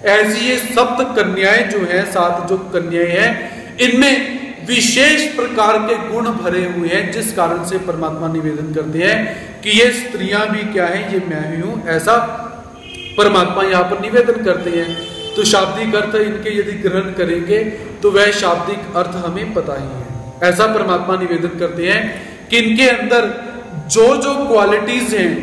ऐसी ये 7 कन्याएं जो हैं, 7 जो कन्याएं हैं, इनमें विशेष प्रकार के गुण भरे हुए हैं, जिस कारण से परमात्मा निवेदन करते हैं कि ये स्त्रियां भी क्या है, ये मैं ही हूं, ऐसा परमात्मा यहाँ पर निवेदन करते हैं। तो शाब्दिक अर्थ इनके यदि ग्रहण करेंगे तो वह शाब्दिक अर्थ हमें पता ही है। ऐसा परमात्मा निवेदन करते हैं कि इनके अंदर जो जो क्वालिटीज हैं,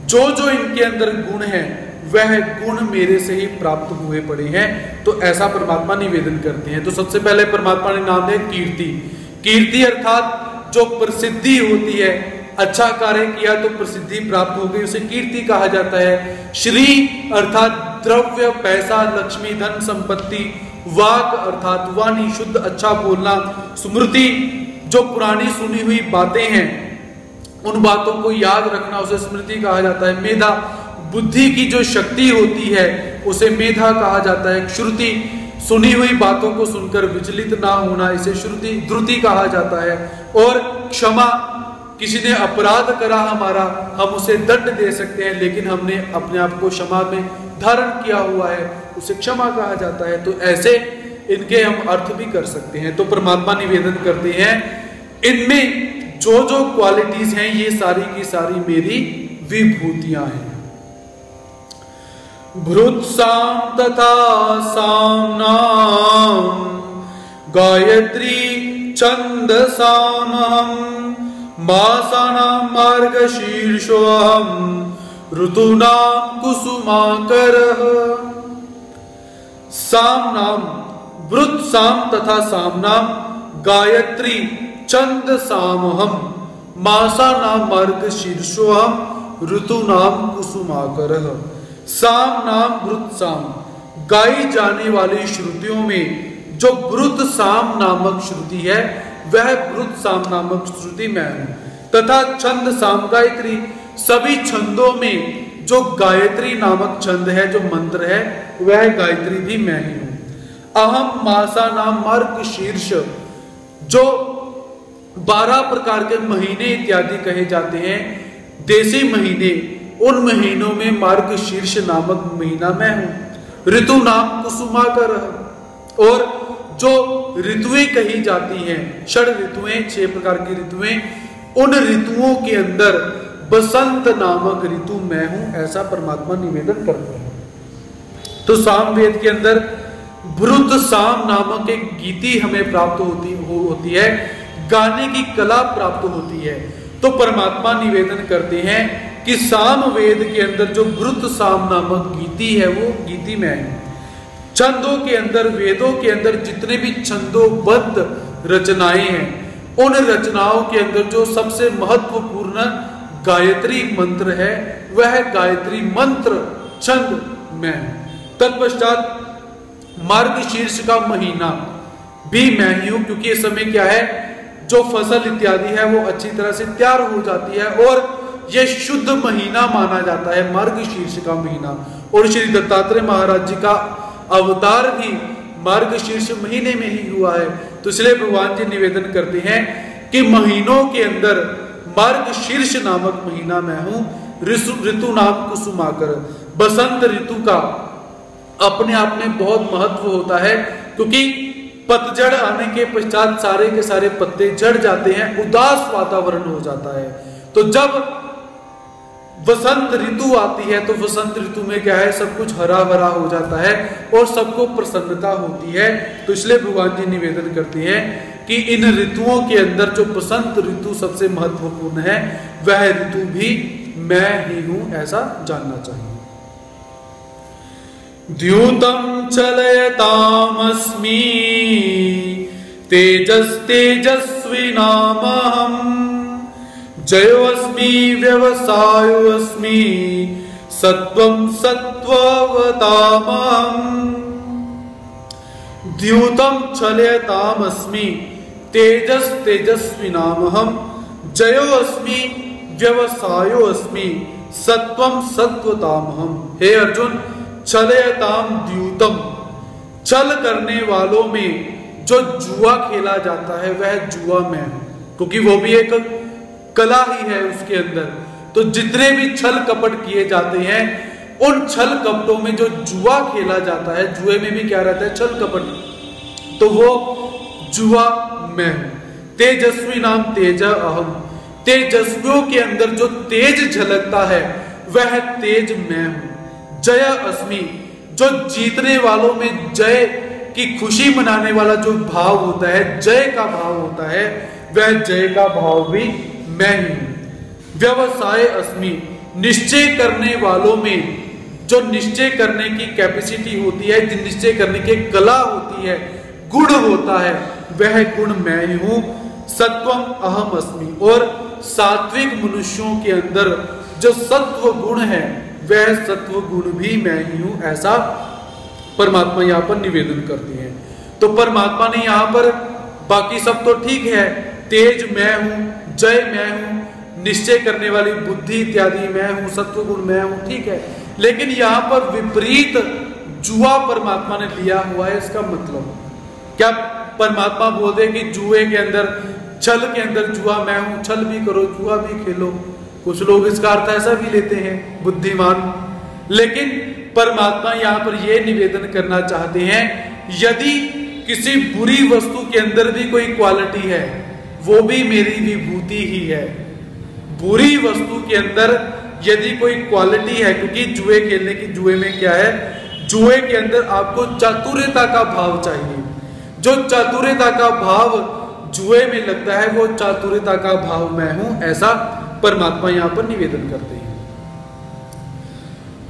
जो जो इनके अंदर गुण हैं, वह गुण मेरे से ही प्राप्त हुए पड़े हैं। तो ऐसा परमात्मा निवेदन करते हैं। तो सबसे पहले परमात्मा ने नाम दिया कीर्ति। कीर्ति अर्थात जो प्रसिद्धि होती है, अच्छा कार्य किया तो प्रसिद्धि प्राप्त हो गई, उसे कीर्ति कहा जाता है। श्री अर्थात द्रव्य, पैसा, लक्ष्मी, धन, संपत्ति। वाक अर्थात वाणी, शुद्ध अच्छा बोलना। स्मृति जो पुरानी सुनी हुई बातें हैं उन बातों को याद रखना, उसे स्मृति कहा जाता है। मेधा बुद्धि की जो शक्ति होती है उसे मेधा कहा जाता है। श्रुति सुनी हुई बातों को सुनकर विचलित ना होना, इसे श्रुति धृति कहा जाता है। और क्षमा, किसी ने अपराध करा हमारा, हम उसे दंड दे सकते हैं लेकिन हमने अपने आप को क्षमा में धारण किया हुआ है, उसे क्षमा कहा जाता है। तो ऐसे इनके हम अर्थ भी कर सकते हैं। तो परमात्मा निवेदन करते हैं इनमें जो जो क्वालिटीज हैं ये सारी की सारी मेरी विभूतियां हैं। भृत्साम तथा सामनाम गायत्री छंदसामहं मासानां मार्गशीर्षोऽहं ऋतूनां कुसुमाकरः। सामनाम भृत्साम तथा सामनाम गायत्री छंदसामहं मासानां मार्गशीर्षोऽहं ऋतूनां कुसुमाकरः। साम नाम भृत साम, गाई जाने वाली श्रुतियों में जो भृत साम नामक श्रुति है वह भृत साम नामक श्रुति मैं हूं, तथा छंद साम गायत्री, सभी छंदों में जो गायत्री नामक छंद है, जो मंत्र है, वह गायत्री भी मैं ही हूं। अहम मासा नाम मार्ग शीर्ष, जो 12 प्रकार के महीने इत्यादि कहे जाते हैं, देसी महीने, उन महीनों में मार्ग शीर्ष नामक महीना मैं हूं। ऋतु नाम कुसुमाकर, और जो ऋतुएं कही जाती हैं, षड ऋतुएं, 6 प्रकार की ऋतुएं, उन ऋतुओं के अंदर बसंत नामक ऋतु मैं हूं, ऐसा परमात्मा निवेदन करते हैं। तो सामवेद के अंदर भृत साम नामक एक गीति हमें प्राप्त होती है, गाने की कला प्राप्त होती है। तो परमात्मा निवेदन करते हैं कि सामवेद के अंदर जो भृत साम नामक गीति है वो गीति में है। छंदों के अंदर, वेदों के अंदर जितने भी छंदोबद्ध रचनाएं हैं, उन रचनाओं के अंदर जो सबसे महत्वपूर्ण गायत्री मंत्र है वह गायत्री मंत्र छंद में। तत्पश्चात मार्गशीर्ष का महीना भी मैं ही हूं, क्योंकि इस समय क्या है, जो फसल इत्यादि है वो अच्छी तरह से तैयार हो जाती है और यह शुद्ध महीना माना जाता है मार्गशीर्ष का महीना। और श्री दत्तात्रेय महाराज जी का अवतार भी मार्गशीर्ष महीने में ही हुआ है। तो इसलिए भगवान जी निवेदन करते हैं कि महीनों के अंदर मार्गशीर्ष नामक महीना मैं हूं। ऋतु नाम कुसुमाकर, बसंत ऋतु का अपने आप में बहुत महत्व होता है, क्योंकि पतझड़ आने के पश्चात सारे के सारे पत्ते झड़ जाते हैं, उदास वातावरण हो जाता है। तो जब वसंत ऋतु आती है तो वसंत ऋतु में क्या है, सब कुछ हरा भरा हो जाता है और सबको प्रसन्नता होती है। तो इसलिए भगवान जी निवेदन करते हैं कि इन ऋतुओं के अंदर जो बसंत ऋतु सबसे महत्वपूर्ण है वह ऋतु भी मैं ही हूं, ऐसा जानना चाहिए। द्यूतम चलयतामस्मि तेजस्तेजस्विनामहं जयोऽस्मि व्यवसायोऽस्मि सत्वं सत्त्ववतामहं। द्यूतम चलयतामस्मि तेजस्तेजस्विनामहं जयोऽस्मि व्यवसायोऽस्मि सत्वं सत्त्वतामहं। हे अर्जुन, चलयताम द्यूतम, छल करने वालों में जो जुआ खेला जाता है वह जुआ मैं हूं, क्योंकि वो भी एक कला ही है उसके अंदर। तो जितने भी छल कपट किए जाते हैं, उन छल कपटों में जो जुआ खेला जाता है, जुए में भी क्या रहता है, छल कपट, तो वो जुआ मैं हूं। तेजस्वी नाम तेज अहम, तेजस्वियों के अंदर जो तेज झलकता है वह तेज मैं हूं। जय अस्मि, जो जीतने वालों में जय की खुशी मनाने वाला जो भाव होता है, जय का भाव होता है, वह जय का भाव भी मैं ही हूं। व्यवसाय अस्मि, निश्चय करने वालों में जो निश्चय करने की कैपेसिटी होती है, जो निश्चय करने की कला होती है, गुण होता है, वह गुण मैं ही हूं। सत्वम अहम अस्मि, और सात्विक मनुष्यों के अंदर जो सत्व गुण है वह सत्व गुण भी मैं ही हूं, ऐसा परमात्मा यहां पर निवेदन करते हैं। तो परमात्मा ने यहां पर, बाकी सब तो ठीक है, तेज मैं हूं, जय मैं हूं, निश्चय करने वाली बुद्धि इत्यादि मैं हूं, सत्व गुण मैं हूं, ठीक है, लेकिन यहां पर विपरीत जुआ परमात्मा ने लिया हुआ है। इसका मतलब क्या परमात्मा बोलते कि जुए के अंदर, छल के अंदर जुआ मैं हूं, छल भी करो, जुआ भी खेलो? कुछ लोग इसका अर्थ ऐसा भी लेते हैं, बुद्धिमान। लेकिन परमात्मा यहां पर यह निवेदन करना चाहते हैं, यदि किसी बुरी वस्तु के अंदर भी कोई क्वालिटी है, वो भी मेरी विभूति ही है। बुरी वस्तु के अंदर यदि कोई क्वालिटी है, क्योंकि जुए खेलने की, जुए में क्या है, जुए के अंदर आपको चातुर्यता का भाव चाहिए। जो चातुर्यता का भाव जुए में लगता है, वो चातुर्यता का भाव मैं हूं, ऐसा परमात्मा यहां पर निवेदन करते हैं।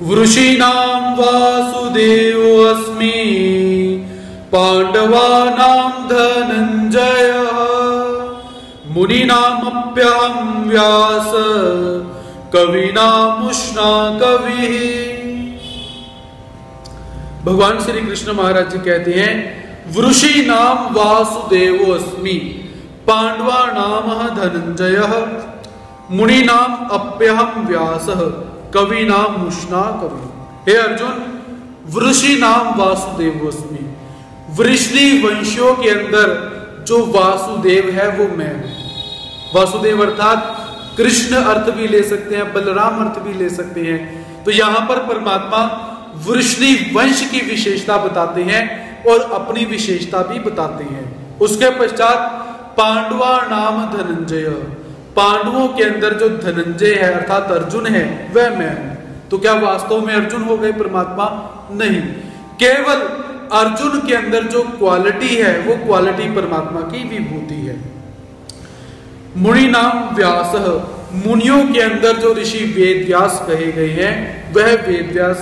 वृषीणाम वासुदेव अस्मि पांडवानां धनंजय मुनीनामप्यहं व्यास कविनामुष्णा कवि। भगवान श्री कृष्ण महाराज जी कहते हैं, वृषीणाम वासुदेव अस्मि पांडवानां धनंजय मुनीनाम अप्यहं व्यास कविनामुष्णा कवि। हे अर्जुन, वृषीणाम वासुदेव अस्मि, वृष्णि वंशियों के अंदर जो वासुदेव है वो मैं हूं। वासुदेव अर्थात कृष्ण अर्थ भी ले सकते हैं, बलराम अर्थ भी ले सकते हैं। तो यहां पर परमात्मा वृष्णि वंश की विशेषता बताते हैं और अपनी विशेषता भी बताते हैं। उसके पश्चात पांडवा नाम धनंजय, पांडवों के अंदर जो धनंजय है अर्थात अर्जुन है, वह मैं हूं। तो क्या वास्तव में अर्जुन हो गए परमात्मा? नहीं, केवल अर्जुन के अंदर जो क्वालिटी है वो क्वालिटी परमात्मा की विभूति है। मुनि नाम व्यास, मुनियों के अंदर जो ऋषि वेद व्यास कहे गए हैं वह वेद व्यास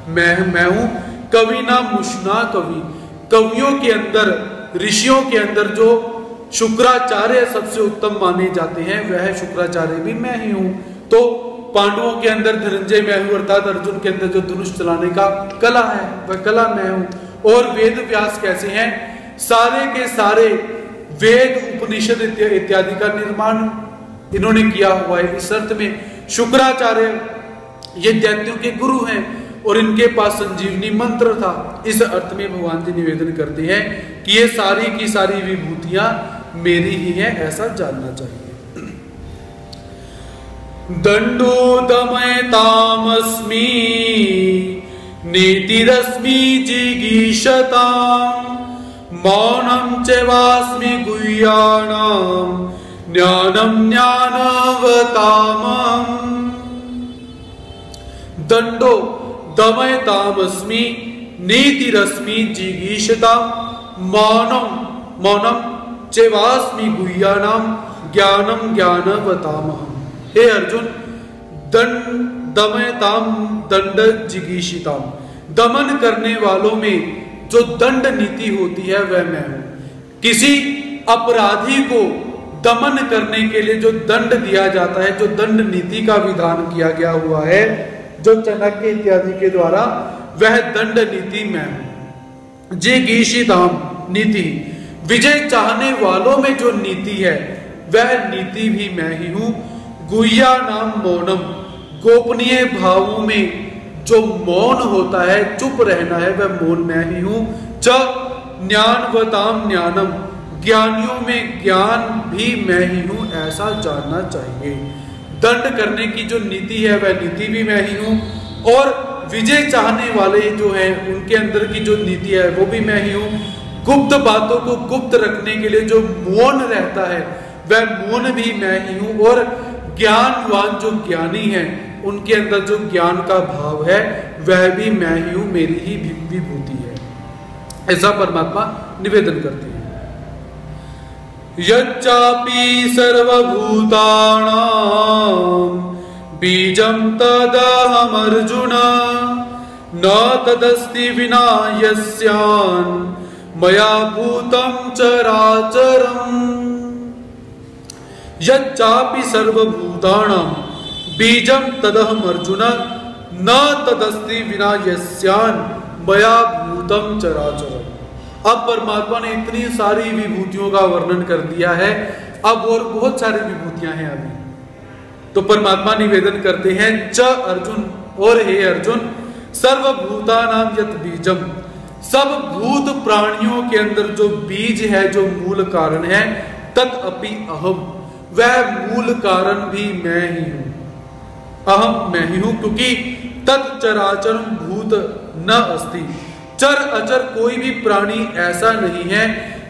मैं हूं। कवि नाम मुष्णा कवि, कवियों के अंदर, ऋषियों के अंदर जो शुक्राचार्य सबसे उत्तम माने जाते हैं वह शुक्राचार्य भी मैं ही हूं। तो पांडवों के अंदर धनंजय मैं हूं, अर्थात अर्जुन के अंदर जो धनुष चलाने का कला है वह कला मैं हूं। और वेद व्यास कैसे हैं? सारे के सारे वेद उपनिषद इत्यादि का निर्माण इन्होंने किया हुआ है। इस अर्थ में शुक्राचार्य ये दैत्यों के गुरु हैं और इनके पास संजीवनी मंत्र था। इस अर्थ में भगवान जी निवेदन करते हैं कि ये सारी की सारी विभूतियां मेरी ही हैं, ऐसा जानना चाहिए। दंडो दमयतामस्मि नीतिरस्मि जिगीषताम् मौनं च वास्मि गुह्यानां ज्ञानं ज्ञानवतामम्। दंडो दमयतामस्मि नीतिरस्मि जिगीषताम् मौनं च वास्मि गुह्यानां ज्ञानं ज्ञानवतामहम्। हे अर्जुन, दमयताम दंड जिगीषिताम, दमन करने वालों में जो दंड नीति होती है वह मैं हूं। किसी अपराधी को दमन करने के लिए जो दंड दिया जाता है, जो दंड नीति का विधान किया गया हुआ है, जो चाणक्य इत्यादि के द्वारा, वह दंड नीति मैं हूं। जिगीषिताम नीति, विजय चाहने वालों में जो नीति है वह नीति भी मैं ही हूं। गुह्या नाम मौनम, गोपनीय भावों में जो मौन होता है, चुप रहना है, वह मौन मैं ही हूं। च ज्ञानवताम ज्ञानम, ज्ञानियों में ज्ञान भी मैं ही हूं, ऐसा जानना चाहिए। दंड करने की जो नीति है वह नीति भी मैं ही हूं और विजय चाहने वाले जो हैं उनके अंदर की जो नीति है वो भी मैं ही हूं। गुप्त बातों को गुप्त रखने के लिए जो मौन रहता है वह मौन भी मैं ही हूं और ज्ञानवान जो ज्ञानी हैं उनके अंदर जो ज्ञान का भाव है वह भी मैं ही हूं, मेरी ही विभूति है, ऐसा परमात्मा निवेदन करते हैं। यच्चापि सर्वभूतानां बीजं तदहमर्जुन न तदस्ति विना यस्यान् मया भूतं चराचरम्। यच्चापि सर्वभूतानां बीजं तदहम अर्जुन न तदस्ति विना यस्यान् मया भूतं चराचरम्। अब परमात्मा ने इतनी सारी विभूतियों का वर्णन कर दिया है, अब और बहुत सारी विभूतियां हैं अभी। तो परमात्मा निवेदन करते हैं, च अर्जुन, और हे अर्जुन, सर्वभूतानां यत् बीजम, सब भूत प्राणियों के अंदर जो बीज है, जो मूल कारण है, तत् अपि अहम, वह मूल कारण भी मैं ही हूं। अहम मैं ही हूं, क्योंकि तत् चराचरम भूत न अस्ति, चर अचर कोई भी प्राणी ऐसा नहीं है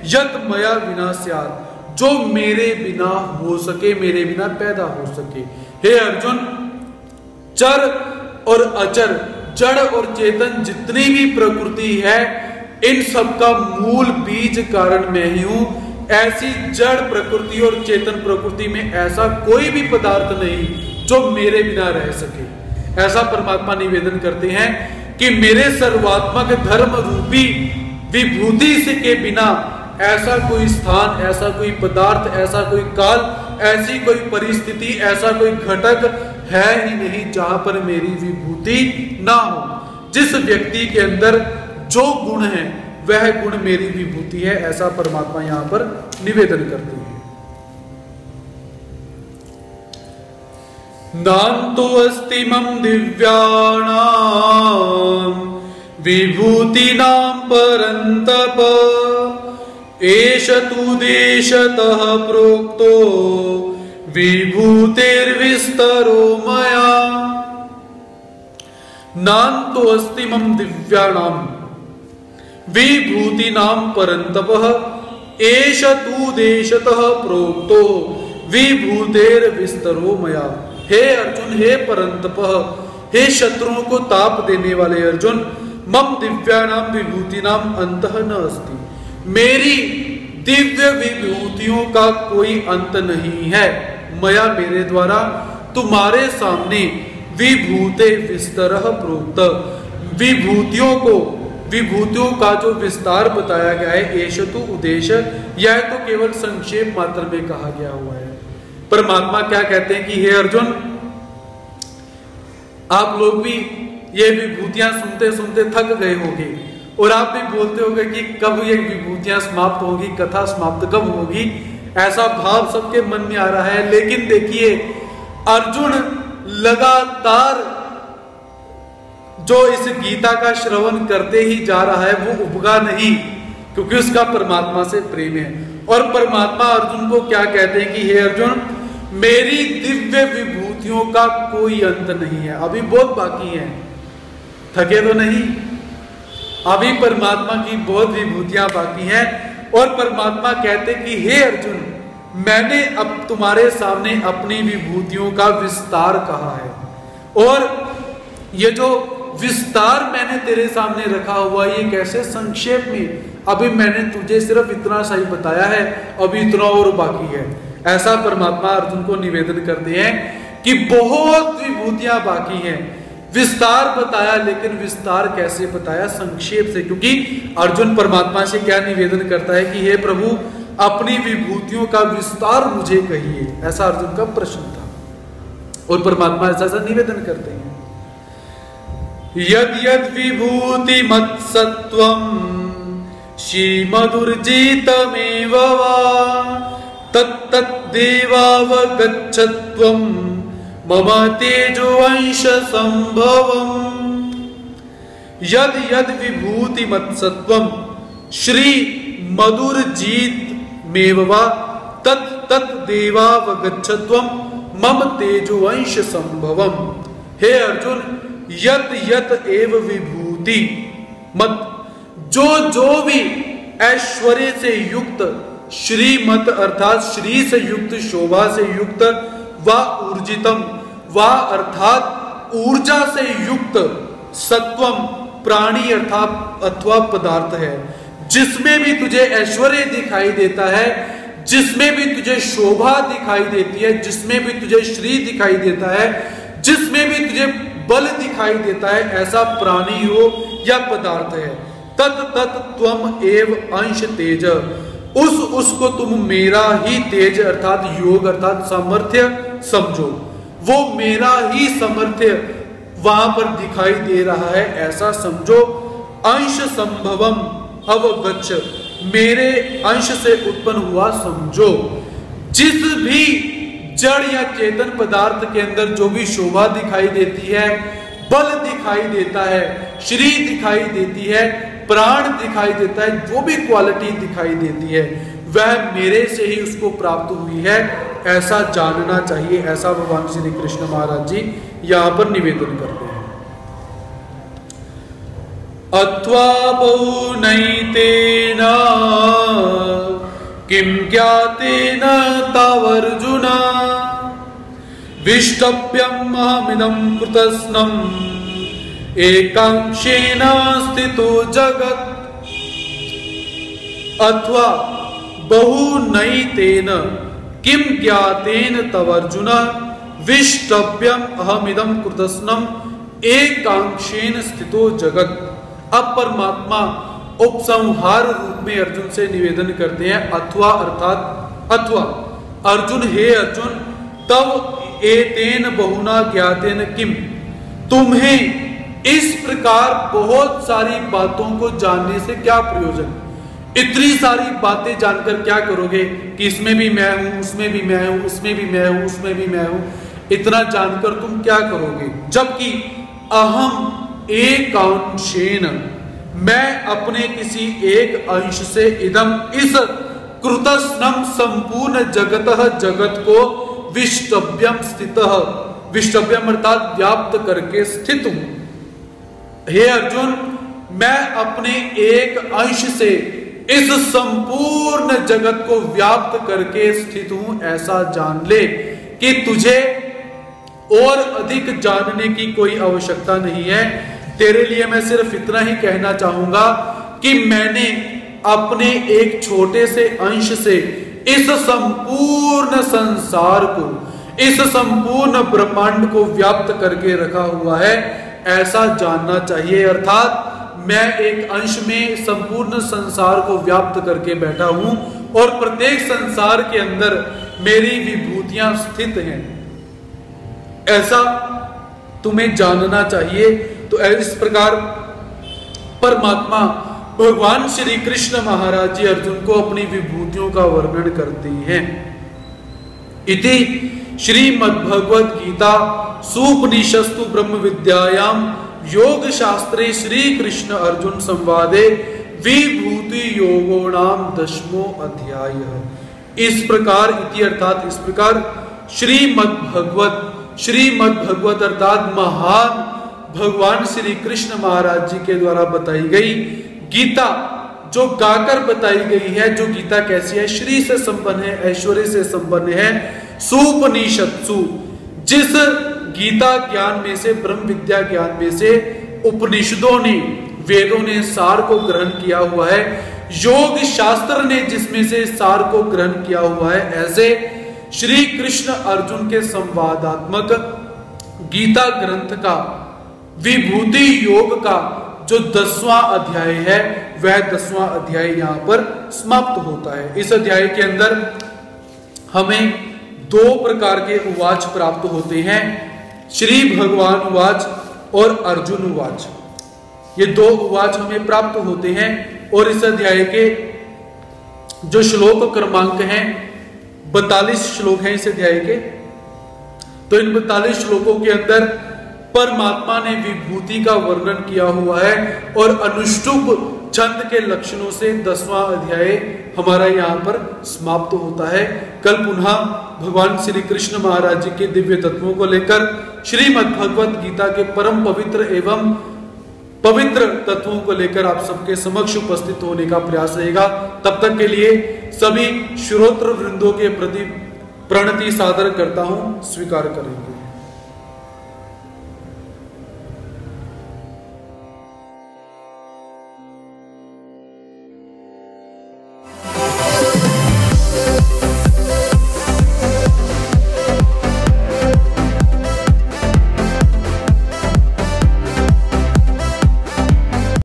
यत मया विना स्यात्, जो मेरे बिना हो सके, मेरे बिना पैदा हो सके। हे अर्जुन, चर और अचर, जड़ और चेतन जितनी भी प्रकृति है, इन सब का मूल बीज कारण मैं ही हूं। ऐसी जड़ प्रकृति और चेतन प्रकृति में ऐसा कोई भी पदार्थ नहीं जो मेरे बिना रह सके। ऐसा परमात्मा निवेदन करते हैं कि मेरे सर्वात्मक धर्म रूपी विभूति से के बिना ऐसा कोई स्थान, ऐसा कोई पदार्थ, ऐसा कोई काल, ऐसी कोई परिस्थिति, ऐसा कोई घटक है ही नहीं जहां पर मेरी विभूति ना हो। जिस व्यक्ति के अंदर जो गुण है वह गुण मेरी विभूति है, ऐसा परमात्मा यहां पर निवेदन करते हैं। नान्तो अस्ति मम दिव्यानां विभूतिनां परन्तप, एष तु देशतः प्रोक्तो विभूतिर्विस्तरो मया। नान्तो अस्ति मम दिव्यानां विभूतिनां परन्तपः, एष तु देशतः प्रोक्तो विभूतिर्विस्तरो मया। हे अर्जुन, हे परन्तपः, हे शत्रुओं को ताप देने वाले अर्जुन, मम दिव्यानां विभूतिनां अंतः न अस्ति, मेरी दिव्य विभूतियों का कोई अंत नहीं है। मया, मेरे द्वारा तुम्हारे सामने विभूते विस्तरः प्रोक्त, विभूतियों का जो विस्तार बताया गया है, एष तु उद्देश्य, यह तो केवल संक्षेप मात्र में कहा गया हुआ है। परमात्मा क्या कहते हैं कि हे अर्जुन, आप लोग भी ये विभूतियां सुनते सुनते थक गए होंगे और आप भी बोलते होंगे कि कब ये विभूतियां समाप्त होगी, कथा समाप्त कब होगी, ऐसा भाव सबके मन में आ रहा है। लेकिन देखिए, अर्जुन लगातार जो इस गीता का श्रवण करते ही जा रहा है वो उबगा नहीं, क्योंकि उसका परमात्मा से प्रेम है। और परमात्मा अर्जुन को क्या कहते हैं कि हे अर्जुन, मेरी दिव्य विभूतियों का कोई अंत नहीं है। अभी बहुत बाकी है, थके तो नहीं, अभी परमात्मा की बहुत विभूतियां बाकी हैं। और परमात्मा कहते कि हे अर्जुन, मैंने अब तुम्हारे सामने अपनी विभूतियों का विस्तार कहा है, और ये जो विस्तार मैंने तेरे सामने रखा हुआ, ये कैसे संक्षेप में, अभी मैंने तुझे सिर्फ इतना सा ही बताया है, अभी इतना और बाकी है। ऐसा परमात्मा अर्जुन को निवेदन करते हैं कि बहुत विभूतियां बाकी हैं, विस्तार बताया, लेकिन विस्तार कैसे बताया, संक्षेप से। क्योंकि अर्जुन परमात्मा से क्या निवेदन करता है कि हे प्रभु, अपनी विभूतियों का विस्तार मुझे कहिए, ऐसा अर्जुन का प्रश्न था। और परमात्मा ऐसा निवेदन करते हैं, यद यद विभूति मत्सत्वं श्रीमदुर्जितमेव वा तत्तद्देवावगच्छत्वं मम तेजोंश संभवम्। यद यद विभूति मत्सत्वं श्री मधुरजितमेव वा तत्तद्देवावगच्छत्वं मम तेजोंश संभवम्। हे अर्जुन, यत यत एव विभूति मत, जो भी ऐश्वर्य से युक्त, श्रीमत अर्थात श्री से युक्त, शोभा से युक्त, वा ऊर्जितम, वा अर्थात ऊर्जा से युक्त, सत्वम प्राणी अर्थात अथवा पदार्थ है, जिसमें भी तुझे ऐश्वर्य दिखाई देता है, जिसमें भी तुझे शोभा दिखाई देती है, जिसमें भी तुझे श्री दिखाई देता है, जिसमें भी तुझे बल दिखाई देता है, ऐसा प्राणी हो या पदार्थ है, तत् तत् त्वम एव अंश तेज, उसको तुम मेरा ही तेज अर्थात योग अर्थात सामर्थ्य समझो। वो मेरा ही सामर्थ्य वहां पर दिखाई दे रहा है, ऐसा समझो। अंश संभवम अवगच्छ, मेरे अंश से उत्पन्न हुआ समझो। जिस भी जड़ या चेतन पदार्थ के अंदर जो भी शोभा दिखाई देती है, बल दिखाई देता है, श्री दिखाई देती है, प्राण दिखाई देता है, जो भी क्वालिटी दिखाई देती है, वह मेरे से ही उसको प्राप्त हुई है, ऐसा जानना चाहिए। ऐसा भगवान श्री कृष्ण महाराज जी यहां पर निवेदन करते हैं। अथवा बहुनैतेन किं ज्ञातेन तावर्जुन विष्टव्यम् अहमिदं कृतस्नम् एकांशेन स्थितो जगत्। अथवा बहुनैतेन किं ज्ञातेन तवर्जुन विष्टव्यम् अहमिदं कृतस्नम् एकांशेन स्थितो जगत्। अब परमात्मा उपसंहार रूप में अर्जुन से निवेदन करते हैं। अथवा अर्थात अथवा अर्जुन, हे अर्जुन, तब एतेन बहुना ज्ञातेन किम, तुम्हें इस प्रकार बहुत सारी बातों को जानने से क्या प्रयोजन। इतनी सारी बातें जानकर क्या करोगे कि इसमें भी मैं हूं, उसमें भी मैं हूं, उसमें भी मैं हूं, उसमें भी मैं हूं। इतना जानकर तुम क्या करोगे, जबकि अहम एकांशेन, मैं अपने किसी एक अंश से इदम, इस कृतस्नम संपूर्ण जगतः, जगत को विष्टव्यम स्थितः, विष्टव्यम अर्थात व्याप्त करके स्थित हूं। हे अर्जुन, मैं अपने एक अंश से इस संपूर्ण जगत को व्याप्त करके स्थित हूं, ऐसा जान ले कि तुझे और अधिक जानने की कोई आवश्यकता नहीं है। तेरे लिए मैं सिर्फ इतना ही कहना चाहूंगा कि मैंने अपने एक छोटे से अंश से इस संपूर्ण संसार को, इस संपूर्ण ब्रह्मांड को व्याप्त करके रखा हुआ है, ऐसा जानना चाहिए। अर्थात मैं एक अंश में संपूर्ण संसार को व्याप्त करके बैठा हूं और प्रत्येक संसार के अंदर मेरी विभूतियां स्थित हैं, ऐसा तुम्हें जानना चाहिए। तो इस प्रकार परमात्मा भगवान श्री कृष्ण महाराज जी अर्जुन को अपनी विभूतियों का वर्णन करते हैं। इति श्रीमद्भगवद गीता सुपनिषत्सु ब्रह्म विद्यायाम योग शास्त्रे श्री कृष्ण अर्जुन संवादे विभूति योगो नाम 10वां अध्याय। इस प्रकार इति अर्थात इस प्रकार श्रीमद्भगवत अर्थात महान भगवान श्री कृष्ण महाराज जी के द्वारा बताई गई गीता, जो गाकर बताई गई है, जो गीता कैसी है, श्री से संपन्न है, ऐश्वर्य से संपन्न है, सुपनिषत्सु, जिस गीता ज्ञान में से, ब्रह्म विद्या ज्ञान में से उपनिषदों ने, वेदों ने सार को ग्रहण किया हुआ है, योग शास्त्र ने जिसमें से सार को ग्रहण किया हुआ है, ऐसे श्री कृष्ण अर्जुन के संवादात्मक गीता ग्रंथ का विभूति योग का जो 10वां अध्याय है, वह 10वां अध्याय यहां पर समाप्त होता है। इस अध्याय के अंदर हमें 2 प्रकार के उवाच प्राप्त होते हैं, श्री भगवान उवाच और अर्जुन उवाच। ये 2 उवाच हमें प्राप्त होते हैं और इस अध्याय के जो श्लोक क्रमांक हैं 42 श्लोक हैं इस अध्याय के। तो इन 42 श्लोकों के अंदर परमात्मा ने विभूति का वर्णन किया हुआ है और अनुष्टुप छंद के लक्षणों से 10वां अध्याय हमारा यहाँ पर समाप्त होता है। कल पुनः भगवान श्री कृष्ण महाराज जी के दिव्य तत्वों को लेकर श्रीमद् भगवत गीता के परम पवित्र एवं पवित्र तत्वों को लेकर आप सबके समक्ष उपस्थित होने का प्रयास रहेगा। तब तक के लिए सभी श्रोत्र वृंदों के प्रति प्रणति सादर करता हूं, स्वीकार करेंगे।